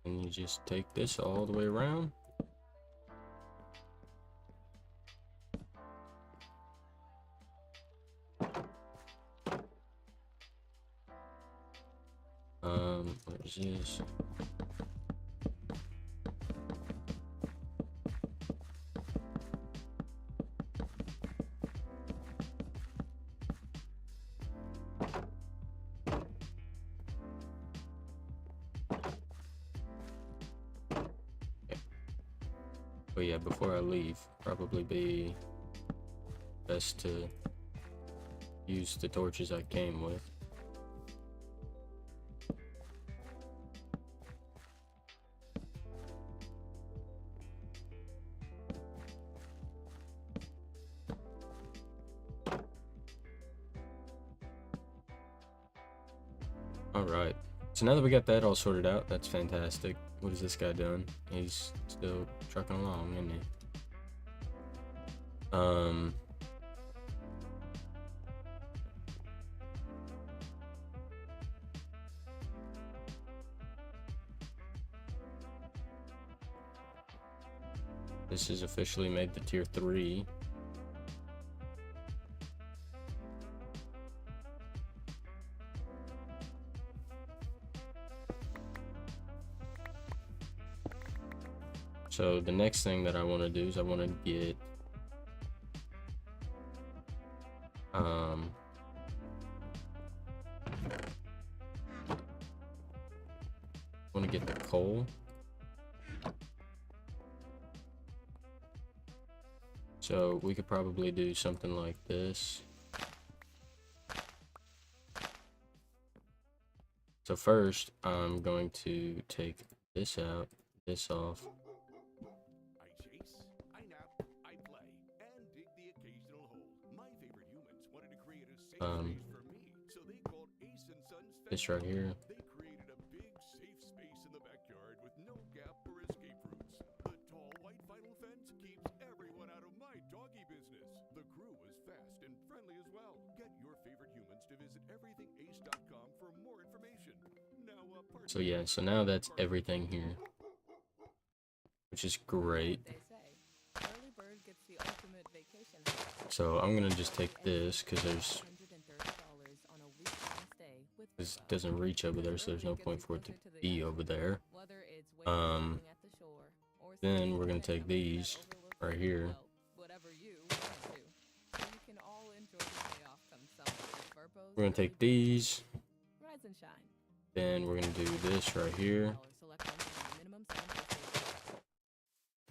Speaker 1: And you just take this all the way around. Where's this? But yeah, before I leave, probably be best to use the torches I came with. Alright, so now that we got that all sorted out, that's fantastic. What is this guy doing? He's still trucking along, isn't he? This is officially made the tier 3. So the next thing that I want to do is I want to get the coal. So we could probably do something like this. So first I'm going to take this out, this off.
Speaker 7: I chase, I nap, I play, and dig the occasional hole. My favorite humans wanted to create a safe space for me, so they called Ace and Sons
Speaker 1: This right here.
Speaker 7: They created a big, safe space in the backyard with no gap or escape routes. The tall white vinyl fence keeps everyone out of my doggy business. The crew is fast and friendly as well. Get your favorite humans to visit everythingace.com for more information. Now,
Speaker 1: So yeah, so now that's everything here, which is great. So I'm gonna just take this because this doesn't reach over there, so there's no point for it to be over there. Then we're gonna take these right here. We're gonna take these. Then we're gonna do this right here.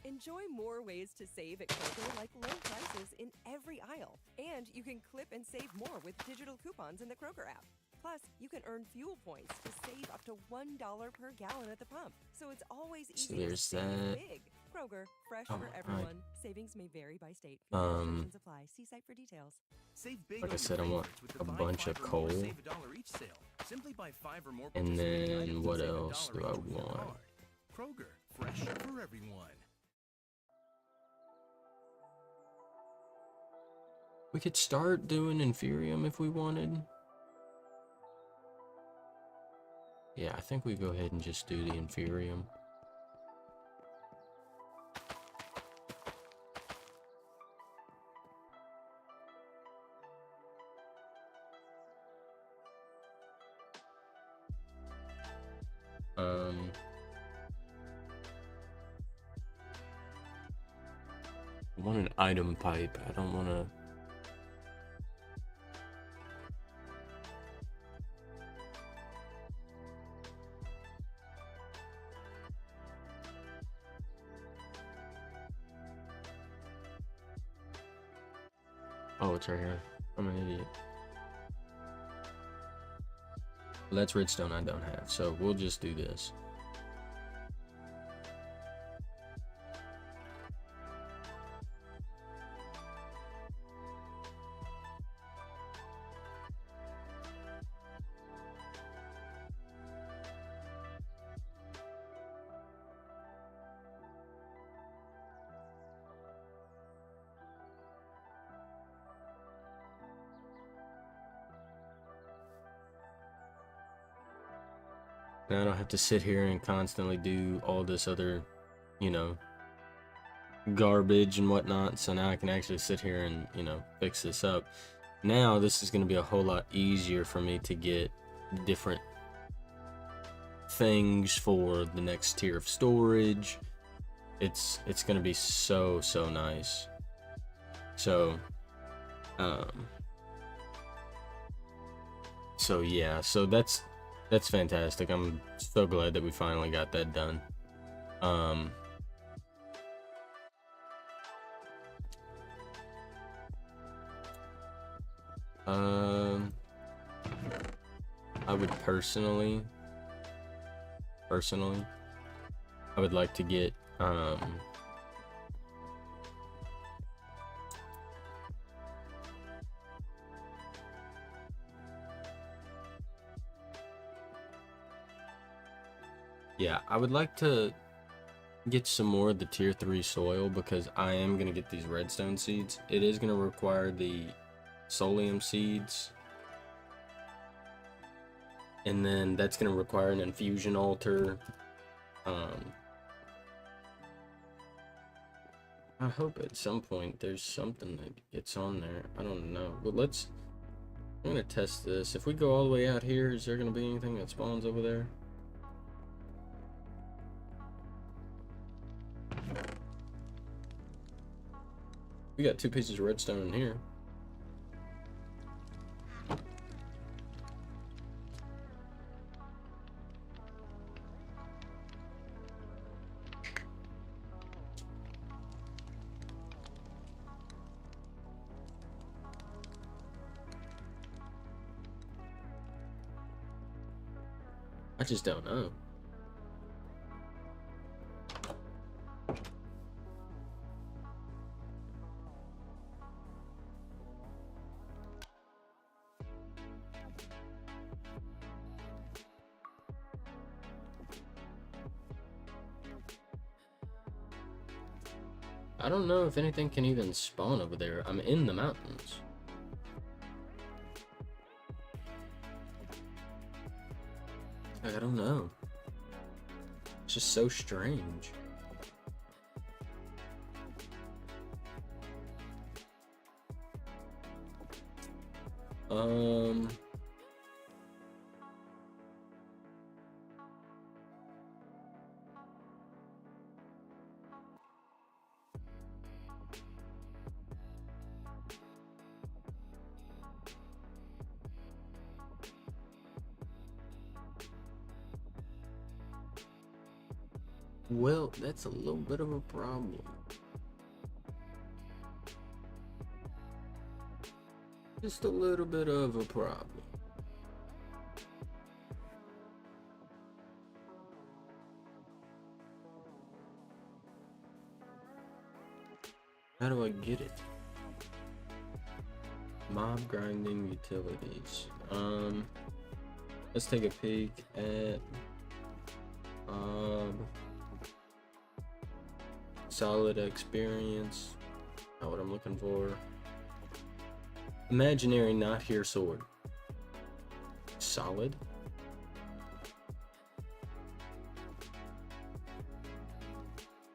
Speaker 4: Enjoy more ways to save at Kroger, like low prices in every aisle. And you can clip and save more with digital coupons in the Kroger app. Plus, you can earn fuel points to save up to $1 per gallon at the pump. So it's always easy to save big. Kroger, fresh for everyone. Savings may vary by state. Restrictions apply. See site for details.
Speaker 5: Save big
Speaker 1: Like I
Speaker 5: on
Speaker 1: said, I
Speaker 5: your
Speaker 1: want
Speaker 5: favorites with the
Speaker 1: a
Speaker 5: buy
Speaker 1: bunch
Speaker 5: 5
Speaker 1: of
Speaker 5: or more,
Speaker 1: coal.
Speaker 5: save $1 each sale. Simply buy 5 or more
Speaker 1: And
Speaker 5: participating
Speaker 1: then
Speaker 5: items
Speaker 1: what
Speaker 5: and save
Speaker 1: else
Speaker 5: $1
Speaker 1: do I
Speaker 5: each with your
Speaker 1: want?
Speaker 5: card. Kroger, fresh for everyone.
Speaker 1: We could start doing Inferium if we wanted. Yeah, I think we go ahead and just do the Inferium. I want an item pipe. I don't want to. Oh, it's right here. I'm an idiot. Well, that's redstone I don't have, so we'll just do this. Now I don't have to sit here and constantly do all this other, you know, garbage and whatnot. So now I can actually sit here and, you know, fix this up. Now this is going to be a whole lot easier for me to get different things for the next tier of storage. It's going to be so nice. So yeah, so that's fantastic. I'm so glad that we finally got that done. I would personally, I would like to get, yeah, I would like to get some more of the tier 3 soil because I am going to get these redstone seeds. It is going to require the solium seeds. And then that's going to require an infusion altar. I hope at some point there's something that gets on there. I don't know. But I'm going to test this. If we go all the way out here, is there going to be anything that spawns over there? We got 2 pieces of redstone in here. I just don't know. I don't know if anything can even spawn over there. I'm in the mountains. Like, I don't know. It's just so strange. Well, that's a little bit of a problem. Just a little bit of a problem. How do I get it? Mob grinding utilities. Let's take a peek at solid experience. Not what I'm looking for. Imaginary not here sword. Solid.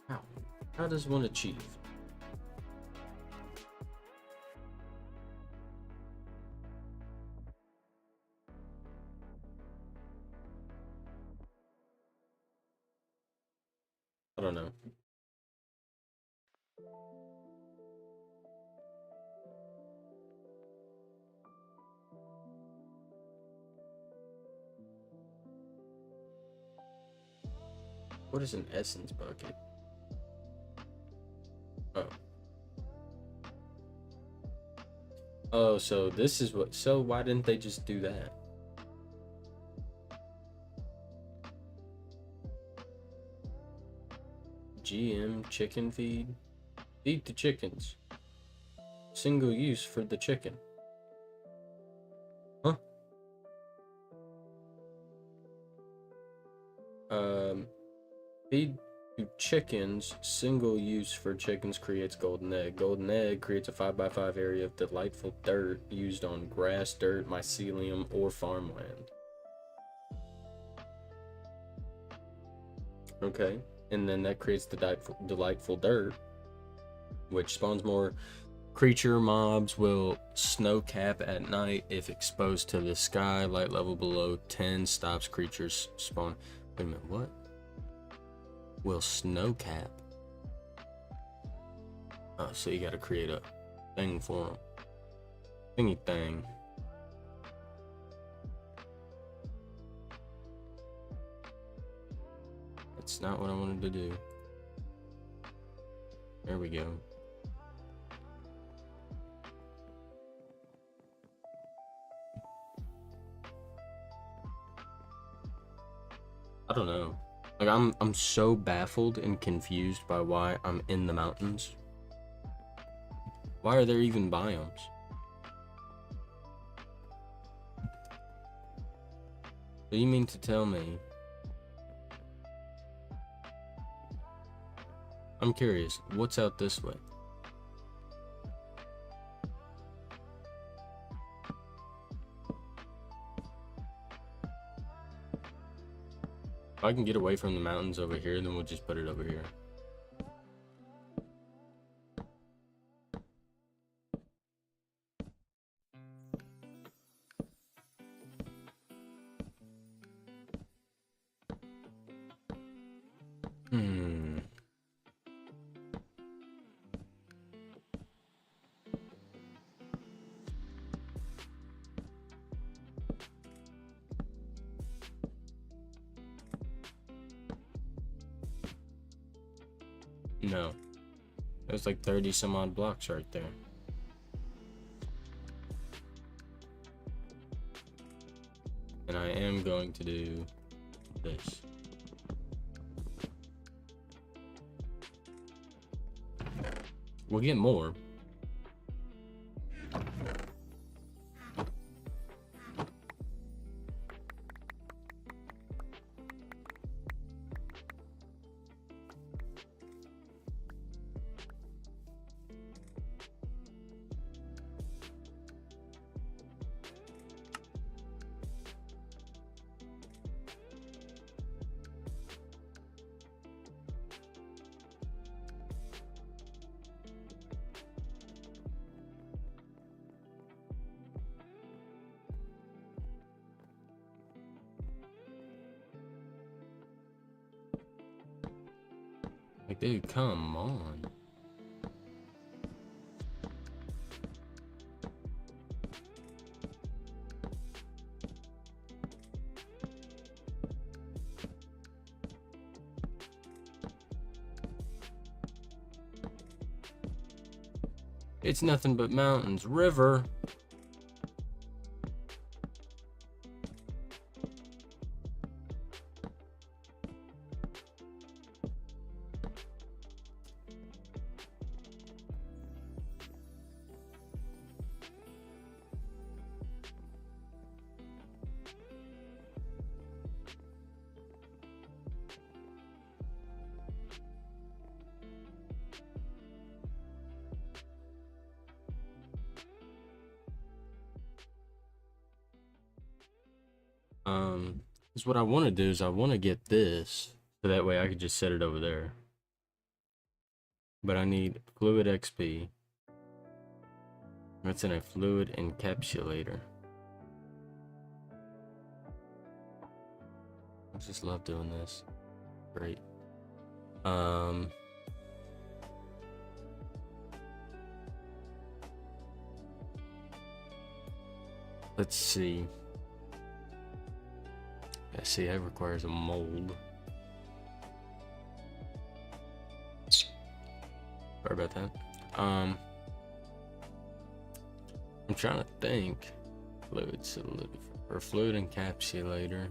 Speaker 1: How does one achieve? I don't know. What is an essence bucket? Oh. Oh, so this is what, so why didn't they just do that? GM chicken feed. Feed the chickens. Single use for the chicken. Huh? Feed to chickens. Single use for chickens creates golden egg. Golden egg creates a 5x5 area of delightful dirt used on grass, dirt, mycelium, or farmland. Okay. And then that creates the delightful dirt, which spawns more creature mobs. Will snow cap at night if exposed to the sky. Light level below 10 stops creatures spawn. Wait a minute, what? Will snow cap? Oh, so you gotta create a thing for them. Thingy thing. That's not what I wanted to do. There we go. I don't know. Like, I'm so baffled and confused by why I'm in the mountains. Why are there even biomes? So you mean to tell me? I'm curious, what's out this way? If I can get away from the mountains over here, then we'll just put it over here. No. There's like 30 some odd blocks right there. And I am going to do this. We'll get more. Like, dude, come on. It's nothing but mountains. River. Is what I want to do is I want to get this, so that way I could just set it over there. But I need fluid XP. That's in a fluid encapsulator. I just love doing this. Great. Let's see. Yeah, see, that requires a mold. Sorry about that. I'm trying to think. Fluid encapsulator.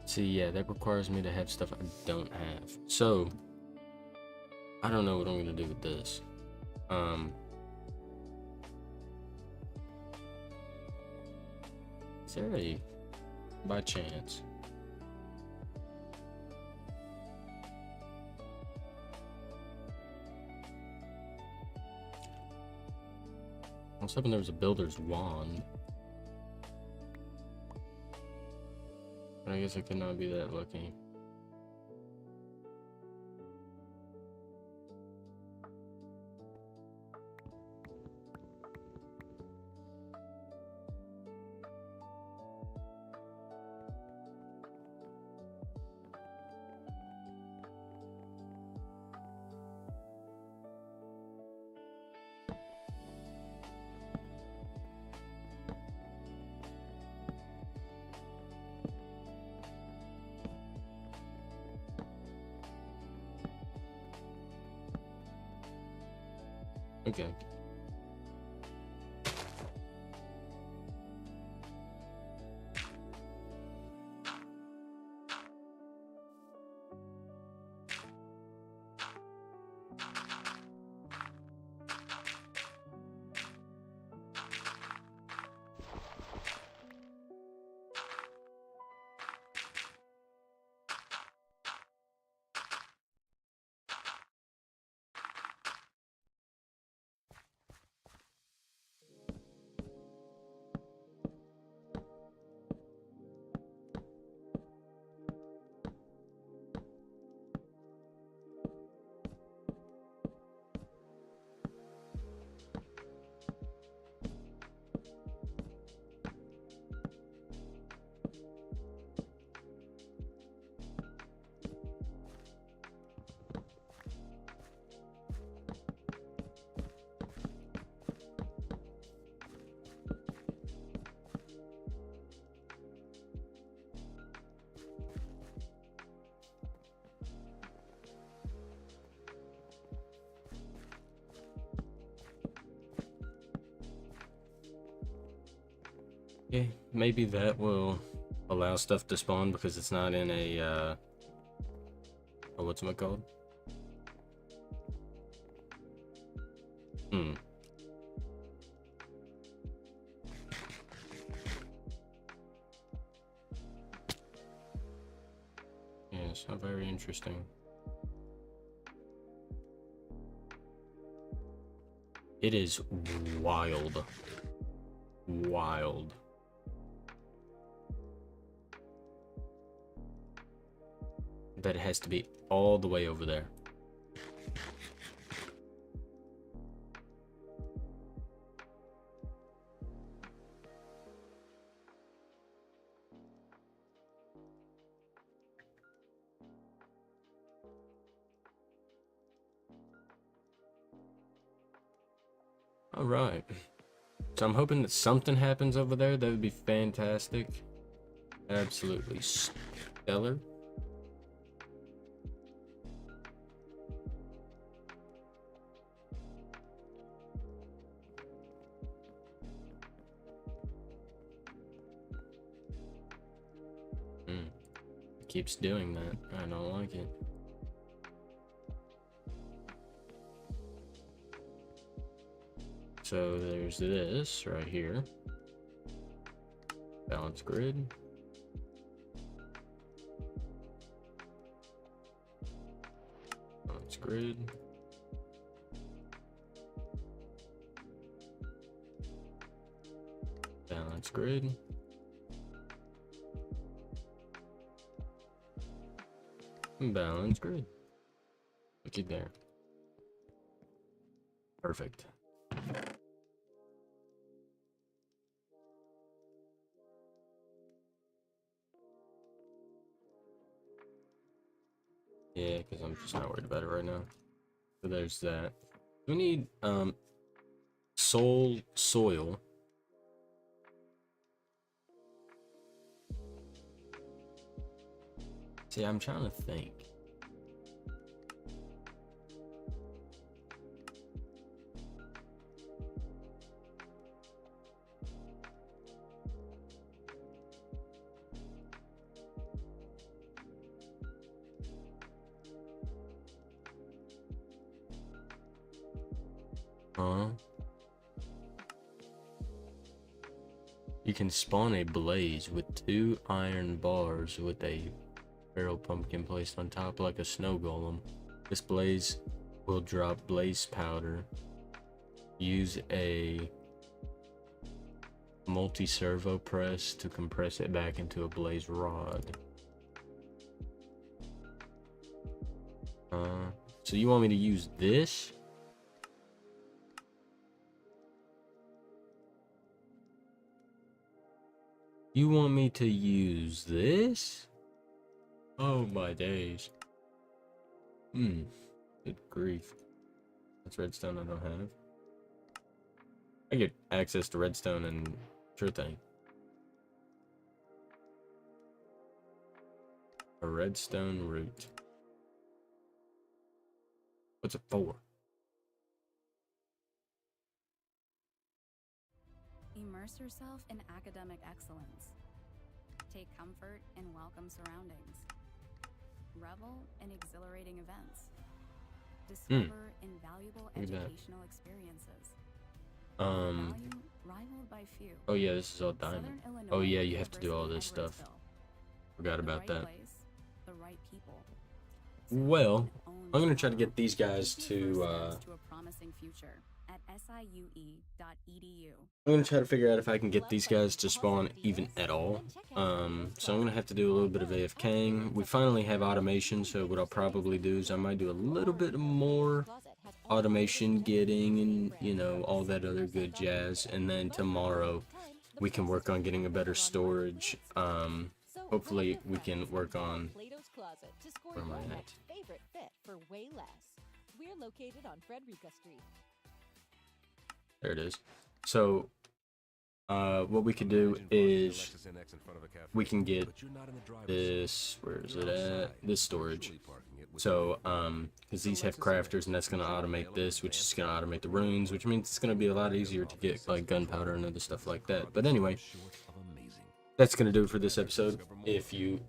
Speaker 1: See, yeah, that requires me to have stuff I don't have. So, I don't know what I'm gonna do with this. Is there a, by chance? I was hoping there was a builder's wand. But I guess I could not be that lucky. Okay. Yeah, maybe that will allow stuff to spawn because it's not in a, oh, what's it called? Yes, how very interesting. It is wild. Wild. That it has to be all the way over there. All right. So I'm hoping that something happens over there. That would be fantastic. Absolutely stellar. It keeps doing that. I don't like it. So there's this right here. Balance grid. Balance grid. Balance grid. Balance grid. Look at there. Perfect. Yeah, because I'm just not worried about it right now. So there's that. We need soil. See, I'm trying to think. You can spawn a blaze with 2 iron bars with a barrel pumpkin placed on top like a snow golem. This blaze will drop blaze powder. Use a multi-servo press to compress it back into a blaze rod. So you want me to use this? You want me to use this? Oh my days. Good grief. That's redstone I don't have. I get access to redstone and sure thing. A redstone root. What's it for?
Speaker 9: Immerse yourself in academic excellence. Take comfort in welcome surroundings. Revel in exhilarating events. Discover invaluable
Speaker 1: Look at that.
Speaker 9: educational experiences.
Speaker 1: Um.
Speaker 9: Value rivaled by few.
Speaker 1: Oh yeah, this is all diamond.
Speaker 9: Southern
Speaker 1: Oh yeah,
Speaker 9: Illinois
Speaker 1: you have to do all this
Speaker 9: University,
Speaker 1: stuff.
Speaker 9: Edwardsville.
Speaker 1: Forgot
Speaker 9: The
Speaker 1: about
Speaker 9: right
Speaker 1: that.
Speaker 9: place, the right people.
Speaker 1: Well,
Speaker 9: Own
Speaker 1: I'm gonna try to
Speaker 9: tomorrow.
Speaker 1: get these guys
Speaker 9: Take your
Speaker 1: to.
Speaker 9: first steps to a promising future at siue.edu.
Speaker 1: I'm gonna try to figure out if I can get these guys to spawn even at all. So I'm gonna have to do a little bit of AFKing. We finally have automation, so what I'll probably do is I might do a little bit more automation getting and, you know, all that other good jazz. And then tomorrow we can work on getting a better storage. Hopefully we can work on, where am I at?
Speaker 10: Favorite fit for way less. We're located on Frederica Street.
Speaker 1: There it is. So, what we could do is we can get this, where is it at? This storage. So, because these have crafters, and that's going to automate this, which is going to automate the runes, which means it's going to be a lot easier to get, like, gunpowder and other stuff like that. But anyway, that's going to do it for this episode. If you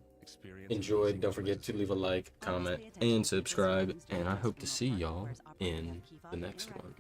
Speaker 1: enjoyed, don't forget to leave a like, comment, and subscribe, and I hope to see y'all in the next one.